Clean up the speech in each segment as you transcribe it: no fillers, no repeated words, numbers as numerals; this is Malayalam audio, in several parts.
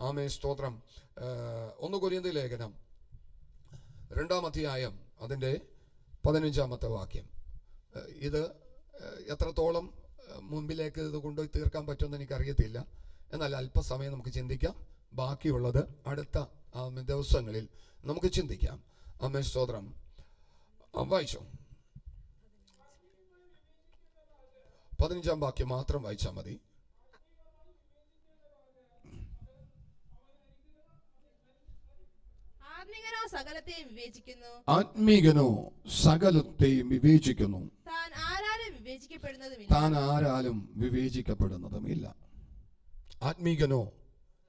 ആമേൻ സ്തോത്രം. 1 കൊരിന്ത്യർ ലേഖനം 2-ാം അധ്യായം അതിൻ്റെ 15-ാമത്തെ വാക്യം. ഇത് എത്രത്തോളം മുമ്പിലേക്ക് ഇത് കൊണ്ടുപോയി തീർക്കാൻ പറ്റുമെന്ന് എനിക്കറിയത്തില്ല. എന്നാൽ അല്പസമയം നമുക്ക് ചിന്തിക്കാം. ബാക്കിയുള്ളത് അടുത്ത ദിവസങ്ങളിൽ നമുക്ക് ചിന്തിക്കാം. ആമേൻ സ്തോത്രം. വായിച്ചോ, 15-ാം വാക്യം മാത്രം വായിച്ചാൽ മതി. ആത്മീകനോ സകലത്തെയും വിവേചിക്കുന്നു, താൻ ആരാലും വിവേചിക്കപ്പെടുന്നതുമില്ല. ആത്മീകനോ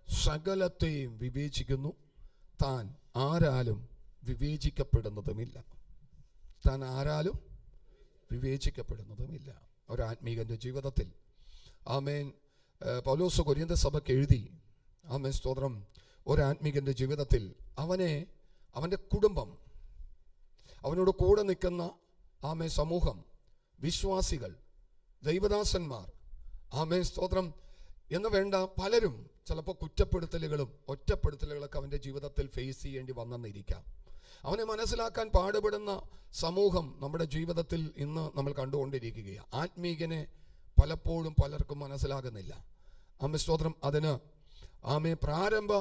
സകലത്തെയും വിവേചിക്കുന്നു, താൻ ആരാലും വിവേചിക്കപ്പെടുന്നതുമില്ല. താൻ ആരാലും വിവേചിക്കപ്പെടുന്നതുമില്ല. ഒരാത്മീകന്റെ ജീവിതത്തിൽ ആമേൻ പൗലോസ് കൊരിന്ത്യർ സഭയ്ക്ക് എഴുതി. ആമേൻ സ്തോത്രം. ഒരാത്മീകന്റെ ജീവിതത്തിൽ അവൻ്റെ കുടുംബം, അവനോട് കൂടെ നിൽക്കുന്ന ആമേൻ സമൂഹം, വിശ്വാസികൾ, ദൈവദാസന്മാർ, ആമേൻ സ്തോത്രം എന്ന് വേണ്ട പലരും ചിലപ്പോൾ കുറ്റപ്പെടുത്തലുകളും ഒറ്റപ്പെടുത്തലുകളൊക്കെ അവൻ്റെ ജീവിതത്തിൽ ഫേസ് ചെയ്യേണ്ടി വന്നെന്നിരിക്കാം. അവനെ മനസ്സിലാക്കാൻ പാടുപെടുന്ന സമൂഹം നമ്മുടെ ജീവിതത്തിൽ ഇന്ന് നമ്മൾ കണ്ടുകൊണ്ടിരിക്കുകയാണ്. ആത്മീകനെ പലപ്പോഴും പലർക്കും മനസ്സിലാകുന്നില്ല. ആമേൻ സ്തോത്രം. അതിന് ആമേ പ്രാരംഭ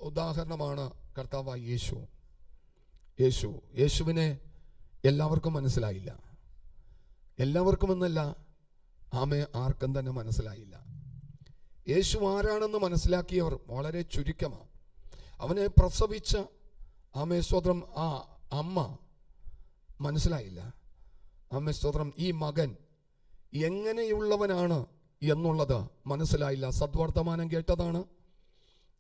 ഉദാഹരണമാണ് കർത്താവായ യേശുവിനെ എല്ലാവർക്കും മനസ്സിലായില്ല. എല്ലാവർക്കും എന്നല്ല, ആമേ ആർക്കും തന്നെ മനസ്സിലായില്ല. യേശു ആരാണെന്ന് മനസ്സിലാക്കിയവർ വളരെ ചുരുക്കമാണ്. അവനെ പ്രസവിച്ച ആമേ സ്തോത്രം ആ അമ്മ മനസ്സിലായില്ല. ആമേ സ്തോത്രം. ഈ മകൻ എങ്ങനെയുള്ളവനാണ് എന്നുള്ളത് മനസ്സിലായില്ല. സദ്വർത്തമാനം കേട്ടതാണ്.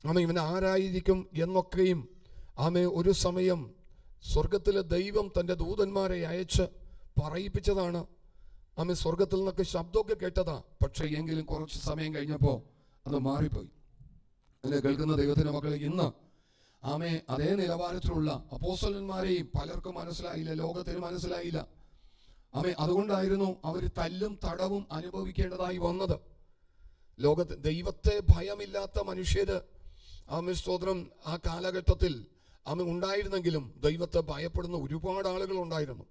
ആമേ ഇവൻ ആരായിരിക്കും എന്നൊക്കെയും ആമേ ഒരു സമയം സ്വർഗത്തിലെ ദൈവം തൻ്റെ ദൂതന്മാരെ അയച്ച് പറയിപ്പിച്ചതാണ്. ആമേ സ്വർഗത്തിൽ നിന്നൊക്കെ ശബ്ദമൊക്കെ കേട്ടതാ. പക്ഷേ എങ്കിലും കുറച്ച് സമയം കഴിഞ്ഞപ്പോൾ അത് മാറിപ്പോയി. അല്ലെ കേൾക്കുന്ന ദൈവത്തിൻ്റെ മക്കളെ, ഇന്ന് ആമേ അതേ നിലവാരത്തിലുള്ള അപ്പോസ്തലന്മാരെയും പലർക്കും മനസ്സിലായില്ല, ലോകത്തിന് മനസ്സിലായില്ല. ആമേ അതുകൊണ്ടായിരുന്നു അവർ തല്ലും തടവും അനുഭവിക്കേണ്ടതായി വന്നത്. ലോകത്ത് ദൈവത്തെ ഭയമില്ലാത്ത മനുഷ്യര് ആമേ സ്തോത്രം ആ കാലഘട്ടത്തിൽ ആമേ ഉണ്ടായിരുന്നെങ്കിലും ദൈവത്തെ ഭയപ്പെടുന്ന ഒരുപാട് ആളുകൾ ഉണ്ടായിരുന്നു.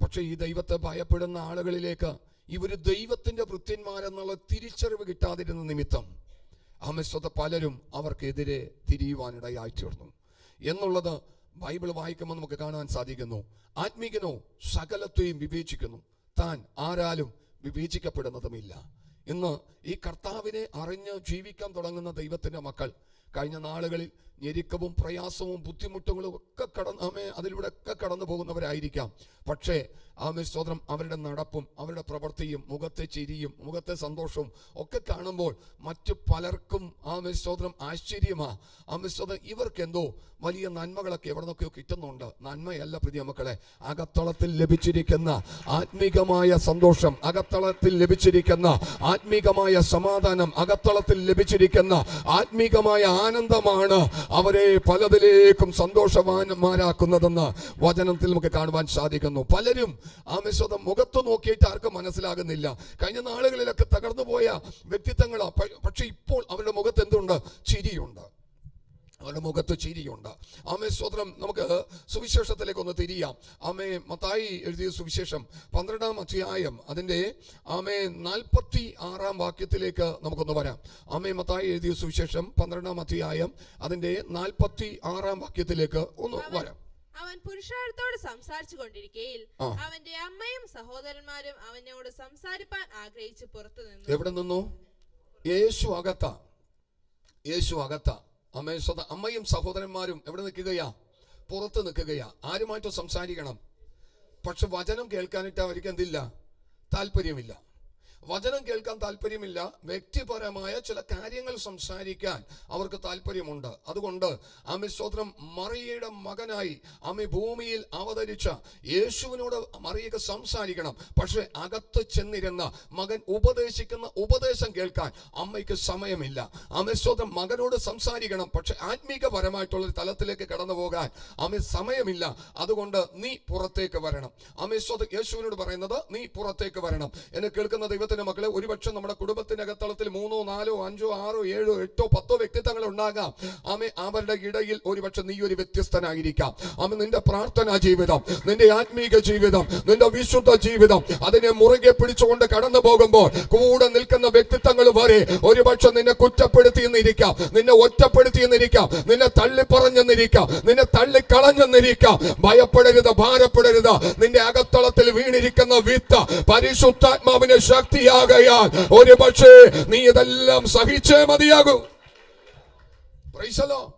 പക്ഷെ ഈ ദൈവത്തെ ഭയപ്പെടുന്ന ആളുകളിലേക്ക് ഇവർ ദൈവത്തിന്റെ ഭൃത്യന്മാരെന്നുള്ള തിരിച്ചറിവ് കിട്ടാതിരുന്ന നിമിത്തം ആമേ സ്തോത്രം പലരും അവർക്കെതിരെ തിരിയുവാനിടയായി തീർന്നു എന്നുള്ളത് ബൈബിൾ വായിക്കുമ്പോൾ നമുക്ക് കാണാൻ സാധിക്കുന്നു. ആത്മീകനോ സകലത്തെയും വിവേചിക്കുന്നു, താൻ ആരാലും വിവേചിക്കപ്പെടുന്നതുമില്ല. ഇന്ന് ഈ കർത്താവിനെ അറിഞ്ഞ് ജീവിക്കാൻ തുടങ്ങുന്ന ദൈവത്തിന്റെ മക്കൾ കഴിഞ്ഞ നാളുകളിൽ ഞെരുക്കവും പ്രയാസവും ബുദ്ധിമുട്ടുകളും ഒക്കെ അതിലൂടെ ഒക്കെ കടന്നു പോകുന്നവരായിരിക്കാം. പക്ഷേ ആമേ സ്തോത്രം അവരുടെ നടപ്പും അവരുടെ പ്രവൃത്തിയും മുഖത്തെ ചിരിയും മുഖത്തെ സന്തോഷവും ഒക്കെ കാണുമ്പോൾ മറ്റു പലർക്കും ആമേ സ്തോത്രം ആശ്ചര്യമാ. ആമേ സ്തോത്രം ഇവർക്കെന്തോ വലിയ നന്മകളൊക്കെ എവിടെ നിന്നൊക്കെയോ കിട്ടുന്നുണ്ട്. നന്മയല്ല പ്രിയ മക്കളെ, അകത്തളത്തിൽ ലഭിച്ചിരിക്കുന്ന ആത്മീകമായ സന്തോഷം, അകത്തളത്തിൽ ലഭിച്ചിരിക്കുന്ന ആത്മീകമായ സമാധാനം, അകത്തളത്തിൽ ലഭിച്ചിരിക്കുന്ന ആത്മീകമായ ആനന്ദമാണ് അവരെ പലതിലേക്കും സന്തോഷവാന്മാരാക്കുന്നതെന്ന് വചനത്തിൽ നമുക്ക് കാണുവാൻ സാധിക്കുന്നു. പലരും ആമേ സ്തോത്രം മുഖത്ത് നോക്കിയിട്ട് ആർക്കും മനസ്സിലാകുന്നില്ല. കഴിഞ്ഞ നാളുകളിലൊക്കെ തകർന്നു പോയ വ്യക്തിത്വങ്ങളാ. പക്ഷെ ഇപ്പോൾ അവരുടെ മുഖത്ത് എന്തുണ്ട്? ചിരിയുണ്ട്. അവരുടെ മുഖത്ത് ചിരിയുണ്ട്. ആമേ സ്തോത്രം. നമുക്ക് സുവിശേഷത്തിലേക്ക് ഒന്ന് തിരിയാം. ആമേ മത്തായി എഴുതിയ സുവിശേഷം 12-ാം അധ്യായം അതിൻ്റെ ആമേ 46-ാം വാക്യത്തിലേക്ക് നമുക്കൊന്ന് വരാം. ആമേ മത്തായി എഴുതിയ സുവിശേഷം 12-ാം അധ്യായം അതിൻ്റെ 46-ാം വാക്യത്തിലേക്ക് ഒന്ന് വരാം. അവൻ പുരുഷാരത്തോട് സംസാരിച്ചു കൊണ്ടിരിക്കയിൽ അവന്റെ അമ്മയും സഹോദരന്മാരും അവനോട് സംസാരിപ്പാൻ ആഗ്രഹിച്ച് പുറത്തു നിന്നു. എവിടെ നിന്നു? യേശു അകത്ത. അമ്മയും സഹോദരന്മാരും എവിടെ നിൽക്കുകയാ? പുറത്ത് നിൽക്കുകയാ. ആരുമായിട്ട് സംസാരിക്കണം? പക്ഷെ വചനം കേൾക്കാനായിട്ട് അവർക്ക് എന്തില്ല? താല്പര്യമില്ല. വചനം കേൾക്കാൻ താല്പര്യമില്ല. വ്യക്തിപരമായ ചില കാര്യങ്ങൾ സംസാരിക്കാൻ അവർക്ക് താല്പര്യമുണ്ട്. അതുകൊണ്ട് ആമേ സ്തോത്രം മറിയയുടെ മകനായി ആമേ ഭൂമിയിൽ അവതരിച്ച യേശുവിനോട് മറിയക്ക് സംസാരിക്കണം. പക്ഷെ അകത്ത് ചെന്നിരുന്ന മകൻ ഉപദേശിക്കുന്ന ഉപദേശം കേൾക്കാൻ അമ്മയ്ക്ക് സമയമില്ല. ആമേ സ്തോത്രം മകനോട് സംസാരിക്കണം. പക്ഷെ ആത്മീകപരമായിട്ടുള്ള തലത്തിലേക്ക് കടന്നു പോകാൻ ആമേ സമയമില്ല. അതുകൊണ്ട് നീ പുറത്തേക്ക് വരണം. ആമേ സ്തോത്രം യേശുവിനോട് പറയുന്നത് നീ പുറത്തേക്ക് വരണം. എന്നെ കേൾക്കുന്ന ദൈവ ദൈവത്തിന്റെ മക്കളെ, ഒരുപക്ഷെ നമ്മുടെ കുടുംബത്തിന്റെ അകത്തളത്തിൽ 3, 4, 5, 6, 7, 8, 10 വ്യക്തിത്വങ്ങൾ ഉണ്ടാകാം. ആമേ, അവരുടെ ഇടയിൽ ഒരുപക്ഷെ നീ ഒരു വ്യത്യസ്തനായിരിക്കാം. ആമേ, നിന്റെ പ്രാർത്ഥനാ ജീവിതം, നിന്റെ ആത്മീക ജീവിതം, നിന്റെ വിശുദ്ധ ജീവിതം, അതിനെ മുറുകെ പിടിച്ചുകൊണ്ട് കടന്നു പോകുമ്പോൾ കൂടെ നിൽക്കുന്ന വ്യക്തിത്വങ്ങൾ വരെ ഒരുപക്ഷെ നിന്നെ കുറ്റപ്പെടുത്തിയെന്നിരിക്കാം, നിന്നെ ഒറ്റപ്പെടുത്തിയെന്നിരിക്കാം, നിന്നെ തള്ളിപ്പറഞ്ഞെന്നിരിക്കാം, നിന്നെ തള്ളിക്കളഞ്ഞെന്നിരിക്കാം. ഭയപ്പെടരുത്, ഭാരപ്പെടരുത്. നിന്റെ അകത്തളത്തിൽ വീണിരിക്കുന്ന വിത്ത് പരിശുദ്ധാത്മാവിന്റെ ശക്തിയാകയാൽ ഒരുപക്ഷെ നീ ഇതെല്ലാം സഹിച്ചേ മതിയാകും. Price the Lord.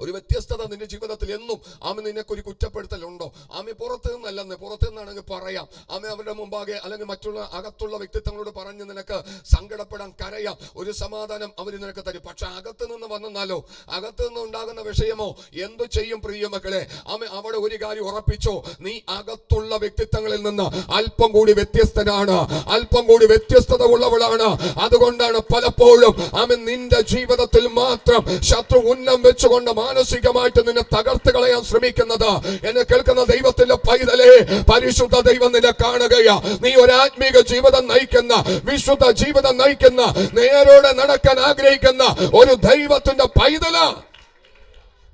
ഒരു വ്യത്യസ്തത നിന്റെ ജീവിതത്തിൽ എന്നും ആമ നിനക്കൊരു കുറ്റപ്പെടുത്തലുണ്ടോ? ആമ പുറത്തു നിന്നല്ലെന്ന്, പുറത്തു നിന്നാണെങ്കിൽ പറയാം. ആമ അവരുടെ മുമ്പാകെ അല്ലെങ്കിൽ മറ്റുള്ള അകത്തുള്ള വ്യക്തിത്വങ്ങളോട് പറഞ്ഞ് നിനക്ക് സങ്കടപ്പെടാൻ, കരയാം, ഒരു സമാധാനം അവർ നിനക്ക് തരും. പക്ഷെ അകത്ത് നിന്ന് വന്നാലോ, അകത്ത് നിന്ന് ഉണ്ടാകുന്ന വിഷയമോ എന്തു ചെയ്യും പ്രിയ മക്കളെ? ആമ അവിടെ ഒരു കാര്യം ഉറപ്പിച്ചോ, നീ അകത്തുള്ള വ്യക്തിത്വങ്ങളിൽ നിന്ന് അല്പം കൂടി വ്യത്യസ്തനാണ്, അല്പം കൂടി വ്യത്യസ്തത ഉള്ളവളാണ്. അതുകൊണ്ടാണ് പലപ്പോഴും ആമ നിന്റെ ജീവിതത്തിൽ മാത്രം ശത്രു ഉന്നം വെച്ചുകൊണ്ട് മാനസികമായിട്ട് നിന്നെ തകർത്ത് കളയാൻ ശ്രമിക്കുന്നത്. എന്നെ കേൾക്കുന്ന ദൈവത്തിന്റെ പൈതലേ, പരിശുദ്ധ ദൈവം നിന്നെ കാണുകയാ. നീ ഒരു ആത്മീക ജീവിതം നയിക്കുന്ന, വിശുദ്ധ ജീവിതം നയിക്കുന്ന, നേരോടെ നടക്കാൻ ആഗ്രഹിക്കുന്ന ഒരു ദൈവത്തിന്റെ പൈതല.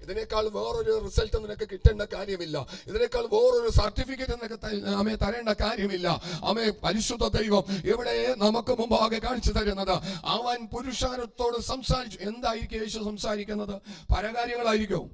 ഇതിനേക്കാൾ വേറൊരു റിസൾട്ട് നിനക്ക് കിട്ടേണ്ട കാര്യമില്ല. ഇതിനേക്കാൾ വേറൊരു സർട്ടിഫിക്കറ്റ് നിനക്ക് തരേണ്ട കാര്യമില്ല. ആമേ, പരിശുദ്ധ ദൈവം ഇവിടെ നമുക്ക് മുമ്പാകെ കാണിച്ചു തരുന്നത്, അവൻ പുരുഷാരത്തോട് സംസാരിച്ചു. എന്തായിരിക്കും യേശു സംസാരിക്കുന്നത്? പരകാര്യങ്ങളായിരിക്കും,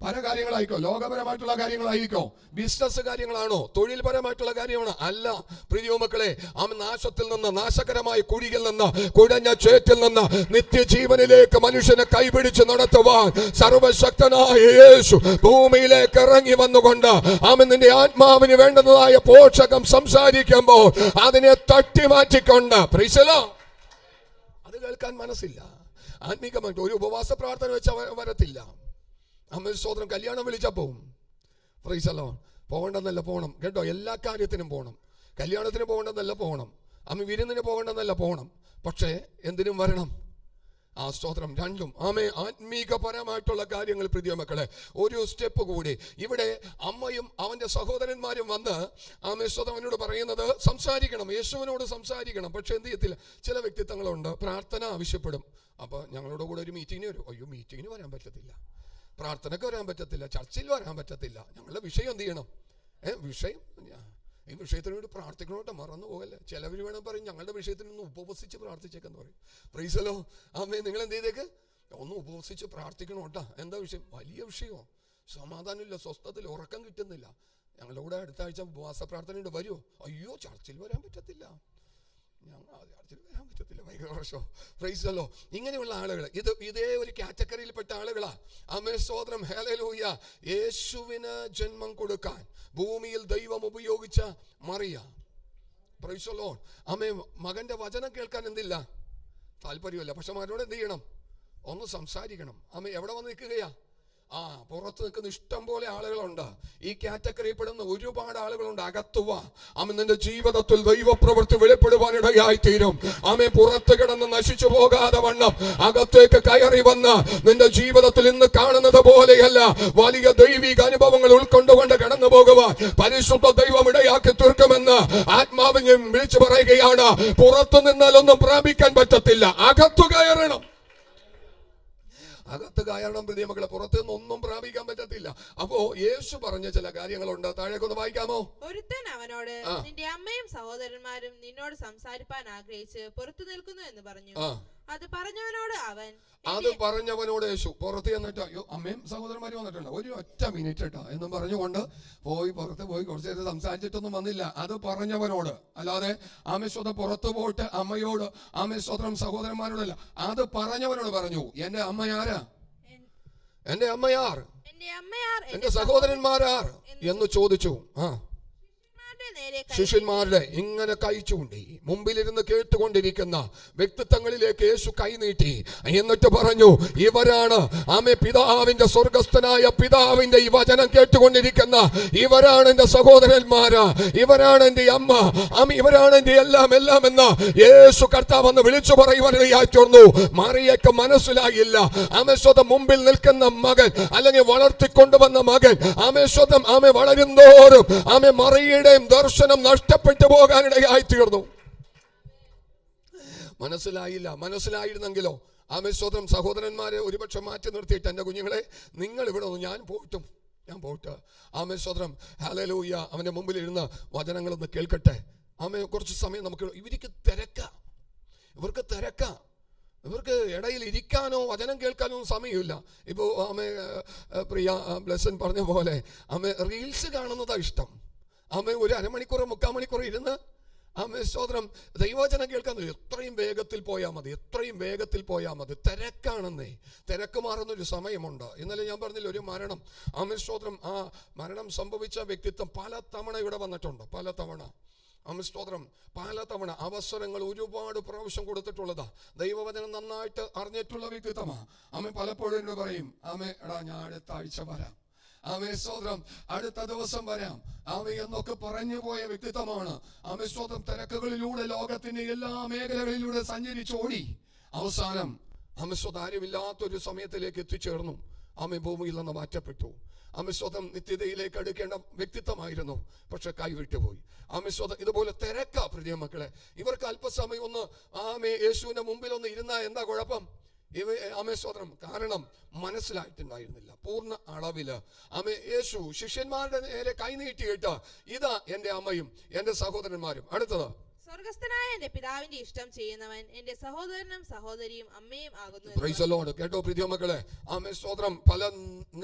പരകാര്യങ്ങളായിരിക്കോ? ലോകപരമായിട്ടുള്ള കാര്യങ്ങളായിരിക്കോ? ബിസിനസ് കാര്യങ്ങളാണോ? തൊഴിൽപരമായിട്ടുള്ള കാര്യമാണോ? അല്ല പ്രിയ മക്കളെ. അവൻ നാശത്തിൽ നിന്ന്, നാശകരമായ കുഴിയിൽ നിന്ന്, കുഴഞ്ഞ ചേറ്റിൽ നിന്ന് നിത്യജീവനിലേക്ക് മനുഷ്യനെ കൈപിടിച്ച് നടത്തുവാൻ സർവശക്തനായ യേശു ഭൂമിയിലേക്ക് ഇറങ്ങി വന്നുകൊണ്ട് അവൻ നിന്റെ ആത്മാവിന് വേണ്ടതായ പോഷകം സംസാരിക്കുമ്പോൾ അതിനെ തട്ടിമാറ്റിക്കൊണ്ട്, പ്രൈസ് ദി ലോർഡ്, അത് കേൾക്കാൻ മനസ്സില്ല. ആത്മീകമായിട്ട് ഒരു ഉപവാസ പ്രാർത്ഥന വെച്ച് വരത്തില്ല. അമ്മ സ്തോത്രം. കല്യാണം വിളിച്ചാൽ പോവും. Price the Lord. പോകണ്ടെന്നല്ല, പോകണം കേട്ടോ. എല്ലാ കാര്യത്തിനും പോകണം. കല്യാണത്തിന് പോകണ്ടെന്നല്ല, പോകണം. അമ്മ വിരുന്നിന് പോകണ്ടെന്നല്ല, പോകണം. പക്ഷേ എന്തിനും വരണം. ആ സ്തോത്രം. രണ്ടും ആമേ, ആത്മീകപരമായിട്ടുള്ള കാര്യങ്ങൾ. പ്രിയ മക്കളെ, ഒരു സ്റ്റെപ്പ് കൂടി. ഇവിടെ അമ്മയും അവന്റെ സഹോദരന്മാരും വന്ന് ആമേ സ്തോത്രം അവനോട് പറയുന്നത്, സംസാരിക്കണം, യേശുവിനോട് സംസാരിക്കണം. പക്ഷെ എന്ത് ചെയ്യത്തില്ല. ചില വ്യക്തിത്വങ്ങളുണ്ട്, പ്രാർത്ഥന ആവശ്യപ്പെടും. അപ്പൊ ഞങ്ങളോട് കൂടെ ഒരു മീറ്റിങ്ങിന് വരും. അയ്യോ, മീറ്റിങ്ങിന് വരാൻ പറ്റത്തില്ല, പ്രാർത്ഥനയ്ക്ക് വരാൻ പറ്റത്തില്ല, ചർച്ചയിൽ വരാൻ പറ്റത്തില്ല. ഞങ്ങളുടെ വിഷയം എന്ത് ചെയ്യണം? വിഷയം, ഈ വിഷയത്തിന് വേണ്ടി പ്രാർത്ഥിക്കണോട്ടെ, മറന്നു പോകല്ലേ. ചിലവർ വേണം പറയും, ഞങ്ങളുടെ വിഷയത്തിനൊന്ന് ഉപവസിച്ച് പ്രാർത്ഥിച്ചേക്കെന്ന് പറയും. Price the Lord. ആമേ, നിങ്ങൾ എന്ത് ചെയ്തേക്ക്? ഒന്ന് ഉപവസിച്ച് പ്രാർത്ഥിക്കണോട്ടാ. എന്താ വിഷയം? വലിയ വിഷയമോ? സമാധാനമില്ല, സ്വസ്ഥതയിൽ ഉറക്കം കിട്ടുന്നില്ല. ഞങ്ങളുടെ കൂടെ അടുത്ത ആഴ്ച ഉപവാസ പ്രാർത്ഥനയുണ്ട്, വരുമോ? അയ്യോ, ചർച്ചിൽ വരാൻ പറ്റത്തില്ല, പ്രൈസ് ദി ലോർഡ്. ഇങ്ങനെയുള്ള ആളുകൾ, ഇതേ ഒരു കാറ്റഗറിയിൽപ്പെട്ട ആളുകളാ. ആമേൻ, സ്തോത്രം, ഹല്ലേലൂയ. യേശുവിന് ജന്മം കൊടുക്കാൻ ഭൂമിയിൽ ദൈവം ഉപയോഗിച്ച മറിയ, പ്രൈസ് ദി ലോർഡ്. ആമേൻ, മകന്റെ വചനം കേൾക്കാൻ എന്തില്ല? താല്പര്യമല്ല. പക്ഷെ മകനോട് എന്ത് ചെയ്യണം? ഒന്ന് സംസാരിക്കണം. ആമേൻ, എവിടെ വന്ന് നിൽക്കുകയാ? പുറത്ത് നിൽക്കുന്ന ഇഷ്ടം പോലെ ആളുകളുണ്ട്. ഈ കാറ്റഗറിയിൽ പെടുന്ന ഒരുപാട് ആളുകളുണ്ട്. അകത്തുവ. ആമേൻ, നിന്റെ ജീവിതത്തിൽ ദൈവപ്രവൃത്തി വെളിപ്പെടുവാനിടയായി തീരും. ആമേൻ, പുറത്ത് കിടന്ന് നശിച്ചു പോകാതെ വണ്ണം അകത്തേക്ക് കയറി വന്ന് നിന്റെ ജീവിതത്തിൽ ഇന്ന് കാണുന്നത് പോലെയല്ല വലിയ ദൈവിക അനുഭവങ്ങൾ ഉൾക്കൊണ്ടുകൊണ്ട് കടന്നു പോകുവാൻ പരിശുദ്ധ ദൈവം ഇടയാക്കി തീർക്കുമെന്ന് ആത്മാവിനെ വിളിച്ചു പറയുകയാണ്. പുറത്തു നിന്നാലൊന്നും പ്രാപിക്കാൻ പറ്റത്തില്ല, അകത്തു കയറണം. അകത്ത് കയറണം പ്രിയ മക്കളെ. പുറത്തു നിന്ന് ഒന്നും പ്രാപിക്കാൻ പറ്റത്തില്ല. അപ്പോ യേശു പറഞ്ഞ ചില കാര്യങ്ങളുണ്ട്. താഴേക്കൊന്ന് വായിക്കാമോ? ഒരുത്തൻ അവനോട്, നിന്റെ അമ്മയും സഹോദരന്മാരും നിന്നോട് സംസാരിപ്പാൻ ആഗ്രഹിച്ച് പുറത്തു നിൽക്കുന്നു എന്ന് പറഞ്ഞു. അത് പറഞ്ഞവനോട് യേശു പുറത്ത് ചെന്നിട്ട്, അയ്യോ, അമ്മയും സഹോദരന്മാരും വന്നിട്ടുണ്ട്, ഒരു ഒറ്റ മിനിറ്റ് കേട്ടോ എന്നും പറഞ്ഞുകൊണ്ട് പുറത്ത് പോയി കുറച്ചു നേരം സംസാരിച്ചിട്ടൊന്നും വന്നില്ല. അത് പറഞ്ഞവനോട്, അല്ലാതെ ആമേശ്വരം പുറത്തു പോയിട്ട് അമ്മയോട്, ആമേശ്വരം സഹോദരന്മാരോടല്ല, അത് പറഞ്ഞവനോട് പറഞ്ഞു. എന്റെ അമ്മയാരാ? എന്റെ അമ്മയാർ? എന്റെ സഹോദരന്മാരാർ എന്ന് ചോദിച്ചു. ശിഷ്യന്മാരുടെ ഇങ്ങനെ കൈ ചൂണ്ടി മുമ്പിലിരുന്ന് കേട്ടുകൊണ്ടിരിക്കുന്ന വ്യക്തിത്വങ്ങളിലേക്ക് യേശു കൈനീട്ടി. എന്നിട്ട് പറഞ്ഞു, ഇവരാണ് ആമേ പിതാവിന്റെ, സ്വർഗസ്ഥനായ പിതാവിന്റെ ഈ വചനം കേട്ടുകൊണ്ടിരിക്കുന്ന ഇവരാണ് എന്റെ സഹോദരന്മാര്, ഇവരാണ് എന്റെ അമ്മ, ഇവരാണ് എന്റെ എല്ലാം എല്ലാം എന്ന് യേശു കർത്താവ് എന്ന് വിളിച്ചു പറയുവാനിടയായി തീർന്നു. മറിയയ്ക്ക് മനസ്സിലായില്ല. ആമേശ്വതം മുമ്പിൽ നിൽക്കുന്ന മകൻ, അല്ലെങ്കിൽ വളർത്തിക്കൊണ്ടുവന്ന മകൻ ആമേശ്വതം വളരുന്തോറും മറിയയുടെയും ദർശനം നഷ്ടപ്പെട്ടു പോകാനിടയായി തീർന്നു. മനസ്സിലായില്ല. മനസ്സിലായിരുന്നെങ്കിലോ സ്തോത്രം, സഹോദരന്മാരെ ഒരുപക്ഷെ മാറ്റി നിർത്തിയിട്ട് എൻ്റെ കുഞ്ഞുങ്ങളെ നിങ്ങൾ ഇവിടെ ഒന്ന് ഞാൻ പോയിട്ട് സ്തോത്രം ഹല്ലേലൂയ അവൻ്റെ മുമ്പിൽ ഇരുന്ന് വചനങ്ങളൊന്ന് കേൾക്കട്ടെ. കുറച്ച് സമയം നമുക്ക് ഇവർക്ക് തിരക്കാം, ഇവർക്ക് ഇടയിൽ ഇരിക്കാനോ വചനം കേൾക്കാനോ സമയമില്ല. ഇപ്പോൾ പ്രിയ ബ്ലെസൻ പറഞ്ഞ പോലെ റീൽസ് കാണുന്നതാണ് ഇഷ്ടം. ഒരു അരമണിക്കൂർ 3/4 മണിക്കൂർ ഇരുന്ന് സ്തോത്രം ദൈവവചനം കേൾക്കാൻ എത്രയും വേഗത്തിൽ പോയാൽ മതി. തിരക്കാണെന്നേ, തിരക്ക് മാറുന്നൊരു സമയമുണ്ട്. ഇന്നലെ ഞാൻ പറഞ്ഞില്ല, ഒരു മരണം, സ്തോത്രം, ആ മരണം സംഭവിച്ച വ്യക്തിത്വം പല തവണ ഇവിടെ വന്നിട്ടുണ്ട്. സ്തോത്രം, പലതവണ അവസരങ്ങൾ ഒരുപാട് പ്രാവശ്യം കൊടുത്തിട്ടുള്ളതാ. ദൈവവചനം നന്നായിട്ട് അറിഞ്ഞിട്ടുള്ള വ്യക്തിത്വമാണ്. പലപ്പോഴും എന്ന് പറയും, എടാ ഞാൻ അടുത്ത ആഴ്ച വരാം, സ്തോത്രം അടുത്ത ദിവസം വരാം എന്നൊക്കെ പറഞ്ഞു പോയ വ്യക്തിത്വമാണ്. സ്തോത്രം തിരക്കുകളിലൂടെ ലോകത്തിന്റെ എല്ലാ മേഖലകളിലൂടെ സഞ്ചരിച്ചോടി അവസാനം ആരുമില്ലാത്തൊരു സമയത്തിലേക്ക് എത്തിച്ചേർന്നു. ഭൂമിയിൽ നിന്ന് മാറ്റപ്പെട്ടു. സ്വതം നിത്യതയിലേക്ക് അടുക്കേണ്ട വ്യക്തിത്വമായിരുന്നു, പക്ഷെ കൈവിട്ടുപോയി. സ്വതം ഇതുപോലെ തിരക്കാ പ്രിയ മക്കളെ. ഇവർക്ക് അല്പസമയം ഒന്ന് യേശുവിന്റെ മുമ്പിൽ ഒന്ന് ഇരുന്നാ എന്താ കുഴപ്പം? സ്വതം കാരണം മനസ്സിലായിട്ടുണ്ടായിരുന്നില്ല പൂർണ്ണ അളവില്. യേശു ശിഷ്യന്മാരുടെ നേരെ കൈനീട്ടിയിട്ട്, ഇതാ എന്റെ അമ്മയും എന്റെ സഹോദരന്മാരും. അടുത്തത്, സ്വർഗ്ഗസ്ഥനായ എന്റെ പിതാവിന്റെ ഇഷ്ടം ചെയ്യുന്നവൻ എന്റെ സഹോദരനും സഹോദരിയും അമ്മയും ആകുന്നു. Price the Lord. കേട്ടോ പ്രിയ മക്കളെ, സ്തോത്രം, പല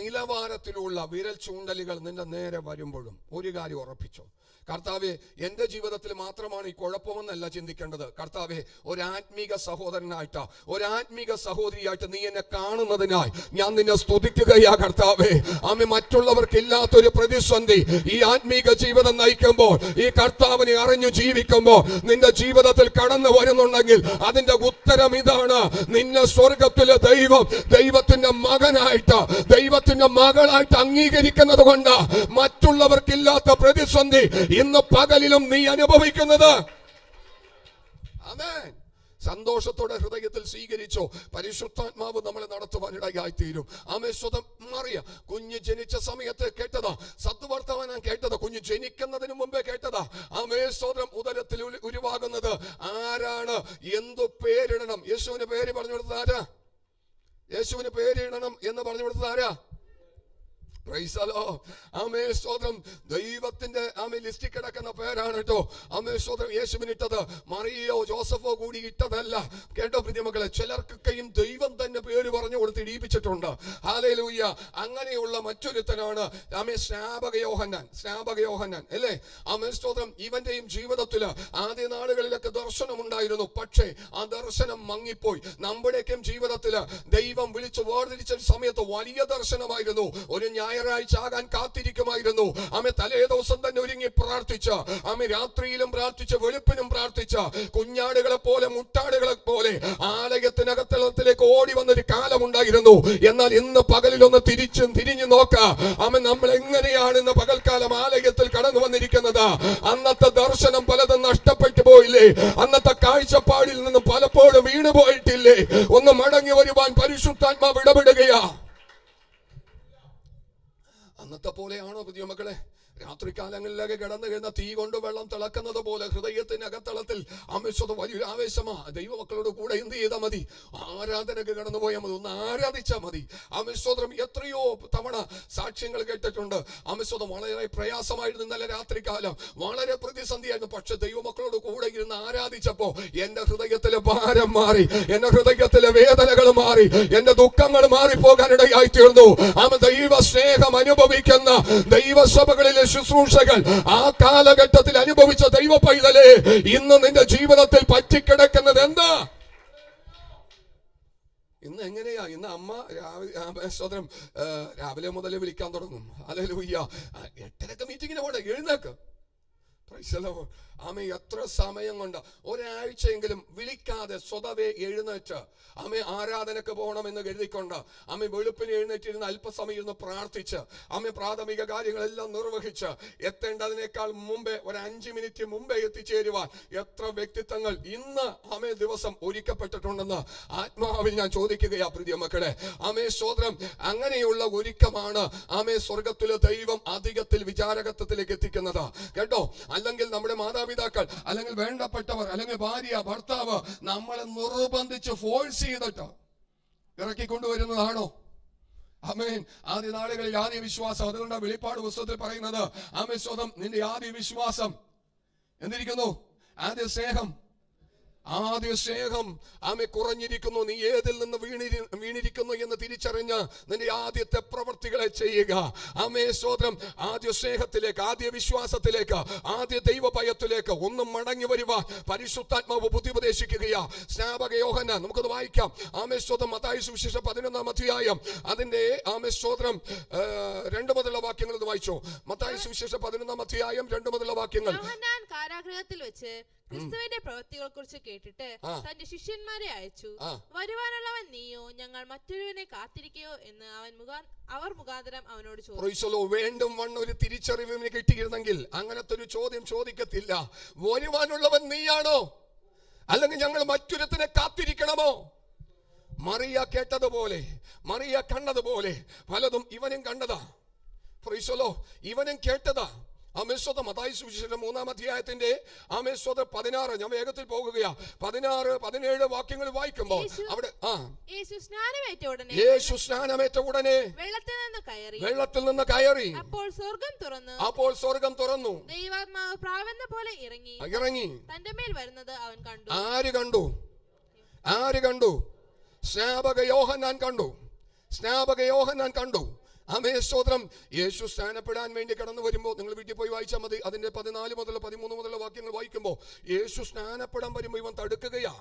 നിലവാരത്തിലുള്ള വിരൽ ചൂണ്ടലുകൾ നിന്റെ നേരെ വരുമ്പോഴും ഒരു കാര്യം ഉറപ്പിച്ചോ, കർത്താവെ എന്റെ ജീവിതത്തിൽ മാത്രമാണ് ഈ കുഴപ്പമെന്നല്ല ചിന്തിക്കേണ്ടത്. കർത്താവെ ഒരാത്മീക സഹോദരനായിട്ട്, ഒരാത്മീക സഹോദരിയായിട്ട് നീ എന്നെ കാണുന്നതിനായി ഞാൻ നിന്നെ സ്തുതിക്കുകയാ കർത്താവെ. മറ്റുള്ളവർക്കില്ലാത്തൊരു പ്രതിസന്ധി ഈ ആത്മീക ജീവിതം നയിക്കുമ്പോൾ, ഈ കർത്താവിനെ അറിഞ്ഞു ജീവിക്കുമ്പോൾ നിന്റെ ജീവിതത്തിൽ കടന്നു വരുന്നുണ്ടെങ്കിൽ അതിന്റെ ഉത്തരം ഇതാണ്: നിന്നെ സ്വർഗത്തിലെ ദൈവത്തിന്റെ മകനായിട്ട്, ദൈവത്തിന്റെ മകളായിട്ട് അംഗീകരിക്കുന്നത് കൊണ്ട് മറ്റുള്ളവർക്കില്ലാത്ത പ്രതിസന്ധി ഇന്ന് പകലിലും നീ അനുഭവിക്കുന്നത്. ആമേൻ. സന്തോഷത്തോടെ ഹൃദയത്തിൽ സ്വീകരിച്ചോ. പരിശുദ്ധാത്മാവ് നമ്മളെ നടത്തുവാനിടയായി തീരും. സ്വതം അറിയ കുഞ്ഞ് ജനിച്ച സമയത്ത് കേട്ടതാ, സദ്വർത്തമാനം കേട്ടതാ, കുഞ്ഞ് ജനിക്കുന്നതിന് മുമ്പേ കേട്ടതാ. സ്വതം ഉദരത്തിൽ ഉരുവാകുന്നത് ആരാണ്, എന്തു പേരിടണം, യേശുവിന് പേര് പറഞ്ഞു കൊടുത്തത് ആരാ? യേശുവിന് പേരിടണം എന്ന് പറഞ്ഞു കൊടുത്തത് ആരാ? സ്തോത്രം, ദൈവത്തിന്റെ ലിസ്റ്റിൽ കിടക്കുന്ന പേരാണ് കേട്ടോ. സ്തോത്രം, യേശുവിനിട്ടത് മറിയോ ജോസഫോ കൂടി ഇട്ടതല്ല. കേട്ടോ പ്രിയമക്കളെ, ചിലർക്കൊക്കെയും ദൈവം തന്നെ പേര് പറഞ്ഞു കൊടുത്ത് ഇടിയിപ്പിച്ചിട്ടുണ്ട്. ഹല്ലേലൂയ. അങ്ങനെയുള്ള മറ്റൊരുത്തനാണ് സ്നാപക യോഹന്നാൻ അല്ലേ? സ്തോത്രം, ഇവന്റെയും ജീവിതത്തില് ആദ്യ നാളുകളിലൊക്കെ ദർശനമുണ്ടായിരുന്നു, പക്ഷേ ആ ദർശനം മങ്ങിപ്പോയി. നമ്മുടെയൊക്കെയും ജീവിതത്തില് ദൈവം വിളിച്ച് വേർതിരിച്ച സമയത്ത് വലിയ ദർശനമായിരുന്നു. ഒരു ഞായറാഴ്ച ആകാൻ കാത്തിരിക്കുമായിരുന്നു. തലേ ദിവസം തന്നെ ഒരുങ്ങി പ്രാർത്ഥിച്ച, രാത്രിയിലും പ്രാർത്ഥിച്ച, വെളുപ്പിനും പ്രാർത്ഥിച്ച, കുഞ്ഞാടുകളെ പോലെ മുട്ടാടുകളെ പോലെ ആലയത്തിനകത്തളത്തിലേക്ക് ഓടി വന്നൊരു കാലമുണ്ടായിരുന്നു. എന്നാൽ ഇന്ന് പകലിലൊന്ന് തിരിഞ്ഞു നോക്കാം. നമ്മൾ എങ്ങനെയാണ് ഇന്ന് പകൽക്കാലം ആലയത്തിൽ കടന്നു വന്നിരിക്കുന്നത്? അന്നത്തെ ദർശനം പലതും നഷ്ടപ്പെട്ടു പോയില്ലേ? അന്നത്തെ കാഴ്ചപ്പാടിൽ നിന്നും പലപ്പോഴും വീണു പോയിട്ടില്ലേ? ഒന്ന് മടങ്ങി വരുവാൻ പരിശുദ്ധാത്മാവ് ഇടപെടുകയാ. അന്നത്തെ പോലെയാണോ പുതിയ മക്കളെ? രാത്രികാലങ്ങളിലൊക്കെ കിടന്നു കഴിഞ്ഞ തീ കൊണ്ട് വെള്ളം തിളക്കുന്നത് പോലെ ഹൃദയത്തിനകത്തളത്തിൽ വലിയൊരു ആവേശമാ. ദൈവമക്കളോട് കൂടെ എന്ത് ചെയ്താൽ മതി? ആരാധനക്ക് കടന്നു പോയാൽ മതി, ഒന്ന് ആരാധിച്ചാൽ മതി. സ്തോത്രം, എത്രയോ തവണ സാക്ഷ്യങ്ങൾ കേട്ടിട്ടുണ്ട്. സ്തോത്രം, വളരെ പ്രയാസമായിരുന്നു ഇന്നലെ രാത്രികാലം, വളരെ പ്രതിസന്ധിയായിരുന്നു. പക്ഷെ ദൈവമക്കളോട് കൂടെ ഇരുന്ന് ആരാധിച്ചപ്പോ എന്റെ ഹൃദയത്തിലെ ഭാരം മാറി, എന്റെ ഹൃദയത്തിലെ വേദനകൾ മാറി, എന്റെ ദുഃഖങ്ങൾ മാറിപ്പോകാനിടയായി തീർന്നു. ദൈവ സ്നേഹം അനുഭവിക്കുന്ന ദൈവസഭകളിലെ ശുശ്രൂഷകൾ ആ കാലഘട്ടത്തിൽ അനുഭവിച്ച ദൈവ പൈതലേ, ഇന്ന് നിന്റെ ജീവിതത്തിൽ പറ്റിക്കിടക്കുന്നത് എന്താ? ഇന്ന് എങ്ങനെയാ? ഇന്ന് അമ്മ രാവിലെ മുതൽ വിളിക്കാൻ തുടങ്ങും. ഹല്ലേലൂയ. 8:30 മീറ്റിങ്ങിന് പോട്ടെ, എഴുന്നേക്ക്. എത്ര സമയം കൊണ്ട് ഒരാഴ്ചയെങ്കിലും വിളിക്കാതെ സ്വതവേ എഴുന്നേറ്റ് ആരാധനക്ക് പോകണമെന്ന് കരുതിക്കൊണ്ട് വെളുപ്പിന് എഴുന്നേറ്റിരുന്ന് അല്പസമയം ഇരുന്ന് പ്രാർത്ഥിച്ച് പ്രാഥമിക കാര്യങ്ങളെല്ലാം നിർവഹിച്ച് എത്തേണ്ടതിനേക്കാൾ മുമ്പേ ഒരു 5 മിനിറ്റ് മുമ്പേ എത്തിച്ചേരുവാൻ എത്ര വ്യക്തിത്വങ്ങൾ ഇന്ന് ദിവസം ഒരുക്കപ്പെട്ടിട്ടുണ്ടെന്ന് ആത്മാവിൽ ഞാൻ ചോദിക്കുകയാ പ്രിയ മക്കളെ. സ്തോത്രം, അങ്ങനെയുള്ള ഒരുക്കമാണ് സ്വർഗത്തിലെ ദൈവം അധികത്തിൽ വിചാരകത്വത്തിലേക്ക് എത്തിക്കുന്നത് കേട്ടോ. അല്ലെങ്കിൽ നമ്മുടെ മാതാപിതാക്കൾ മാതാപിതാക്കൾ അല്ലെങ്കിൽ വേണ്ടപ്പെട്ടവർ അല്ലെങ്കിൽ ഭാര്യ ഭർത്താവ് നമ്മളെ നിർബന്ധിച്ച് ഫോഴ്സ് ചെയ്തിട്ട് ഇറക്കിക്കൊണ്ടുവരുന്നതാണോ? ആമേൻ. ആദ്യ നാളുകളിൽ ആദ്യ വിശ്വാസം, അതുകൊണ്ട് വെളിപ്പാട് പുസ്തകത്തിൽ പറയുന്നത് ആമേൻ സ്വതം നിന്റെ ആദ്യ വിശ്വാസം എന്തിരിക്കുന്നു? ആദ്യ സ്നേഹം ആമേ കുറഞ്ഞിരിക്കുന്നു. നീ ഏതിൽ നിന്ന് വീണിരിക്കുന്നു എന്ന് തിരിച്ചറിഞ്ഞ് നിന്റെ ആദ്യത്തെ പ്രവൃത്തികളെ ചെയ്യുക. ആമേ സ്തോത്രം. ആദ്യ സ്നേഹത്തിലേക്ക്, ആദ്യ വിശ്വാസത്തിലേക്ക്, ആദ്യ ദൈവഭയത്തിലേക്ക് ഒന്ന് മടങ്ങി വരുവാൻ പരിശുദ്ധാത്മാവ് ബുദ്ധിപദേശിക്കുകയാ. സ്നാപക യോഹന്നാൻ, നമുക്കത് വായിക്കാം. ആമേ സ്തോത്രം. മത്തായി സുവിശേഷം 11-ാം അധ്യായം അതിന്റെ ആമേ സ്തോത്രം 2 മുതലുള്ള വാക്യങ്ങൾ ഇത് വായിച്ചോ. മത്തായി സുവിശേഷം 11-ാം അധ്യായം 2 മുതലുള്ള വാക്യങ്ങൾ. യോഹന്നാൻ കാരാഗൃഹത്തിൽ വെച്ച് ക്രിസ്തുവിന്റെ പ്രവൃത്തികളെ കുറിച്ച് കേട്ടിട്ട് തന്റെ ശിഷ്യന്മാരെ അയച്ചു. വരുവാനുള്ളവൻ നീയോ, ഞങ്ങൾ മറ്റൊരുവനെ കാത്തിരിക്കയോ എന്ന് അവർ മുഖാന്തരം അവനോട് ചോദിച്ചു. വീണ്ടും ഒരു തിരിച്ചറിവിന് കിട്ടിയിരുന്നെങ്കിൽ അങ്ങനത്തെ ഒരു ചോദ്യം ചോദിക്കത്തില്ല. വരുവാനുള്ളവൻ നീയാണോ, അല്ലെങ്കിൽ ഞങ്ങൾ മറ്റൊരുത്തിനെ കാത്തിരിക്കണമോ? മറിയ കേട്ടതുപോലെ, മറിയ കണ്ടതുപോലെ പലതും ഇവനും കണ്ടതാ. ഇവനും കേട്ടതാ. ആമേശ്വത മത്തായി സുവിശേഷം 3-ാം അധ്യായത്തിന്റെ ആമേശ്വത 16, ഞാൻ വേഗത്തിൽ പോകുകയാ, 16, 17 വാക്യങ്ങൾ വായിക്കുമ്പോൾ അവിടെ യേശു സ്നാനമേറ്റ ഉടനെ വെള്ളത്തിൽ നിന്ന് കയറി. അപ്പോൾ സ്വർഗം തുറന്നു. ദൈവാത്മാവ് പ്രാവെന്ന പോലെ ഇറങ്ങി തന്റെ മേൽ വരുന്നത് അവൻ കണ്ടു. ആര് കണ്ടു? സ്നാപക യോഹന്നാൻ കണ്ടു. ആമേ സ്തോത്രം. യേശു സ്നാനപ്പെടാൻ വേണ്ടി കടന്നു വരുമ്പോൾ, നിങ്ങൾ വീട്ടിൽ പോയി വായിച്ചാൽ മതി, അതിന്റെ 14 മുതൽ 13 മുതലുള്ള വാക്യങ്ങൾ വായിക്കുമ്പോൾ യേശു സ്നാനപ്പെടാൻ വരുമ്പോൾ ഇവൻ തടുക്കുകയാ.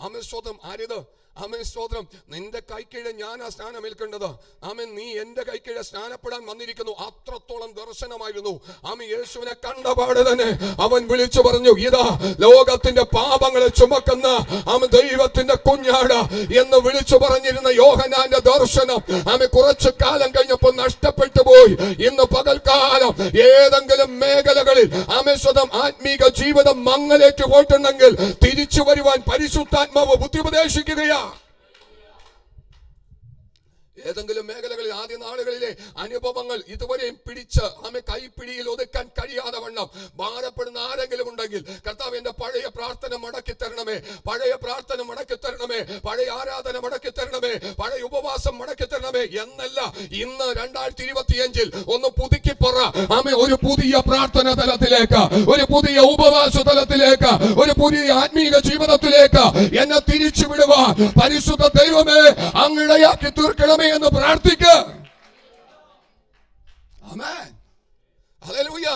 ആമേ സ്തോത്രം. ആരിത്? ആമേ സ്തോത്രം. നിന്റെ കൈക്കീഴെ ഞാനാ സ്നാനം ഏൽക്കേണ്ടത്. ആമേൻ. നീ എന്റെ കൈക്കീഴെ സ്നാനപ്പെടാൻ വന്നിരിക്കുന്നു. അത്രത്തോളം ദർശനമായിരുന്നു. ആമേ യേശുവിനെ കണ്ടപാട് തന്നെ അവൻ വിളിച്ചു പറഞ്ഞു, ഇതാ ലോകത്തിന്റെ പാപങ്ങളെ ചുമക്കുന്ന ആമേ ദൈവത്തിന്റെ കുഞ്ഞാട് എന്ന് വിളിച്ചു പറഞ്ഞിരുന്ന യോഹന്നാന്റെ ദർശനം ആമേ കുറച്ചു കാലം കഴിഞ്ഞപ്പോൾ നഷ്ടപ്പെട്ടു പോയി. ഇന്ന് പകൽക്കാലം ഏതെങ്കിലും മേഖലകളിൽ ആമേ സ്വതം ആത്മീക ജീവിതം മങ്ങലേറ്റ് പോയിട്ടുണ്ടെങ്കിൽ തിരിച്ചു വരുവാൻ പരിശുദ്ധാത്മാവ് ബുദ്ധിപദേശിക്കുകയാ. ഏതെങ്കിലും മേഖലകളിൽ ആദ്യ നാളുകളിലെ അനുഭവങ്ങൾ ഇതുവരെയും പിടിച്ച് ആമേ കൈപ്പിടിയിൽ ഒതുക്കാൻ കഴിയാതെ വണ്ണം ഭാരപ്പെടുന്ന ആരെങ്കിലും ഉണ്ടെങ്കിൽ, കർത്താവ് എന്റെ പഴയ പ്രാർത്ഥന മടക്കി തരണമേ, പഴയ ആരാധന മടക്കി തരണമേ, പഴയ ഉപവാസം മടക്കി തരണമേ എന്നല്ല. ഇന്ന് 2025 ഒന്ന് പുതുക്കി പറ. ആമേ ഒരു പുതിയ പ്രാർത്ഥന തലത്തിലേക്ക്, ഒരു പുതിയ ഉപവാസ തലത്തിലേക്ക്, ഒരു പുതിയ ആത്മീക ജീവിതത്തിലേക്ക് എന്നെ തിരിച്ചു വിടുവാൻ പരിശുദ്ധ ദൈവമേ അങ്ങിടയാക്കി തീർക്കണമേ എന്ന് പ്രാർത്ഥിക്കുക. ആമേൻ. ഹല്ലേലൂയ.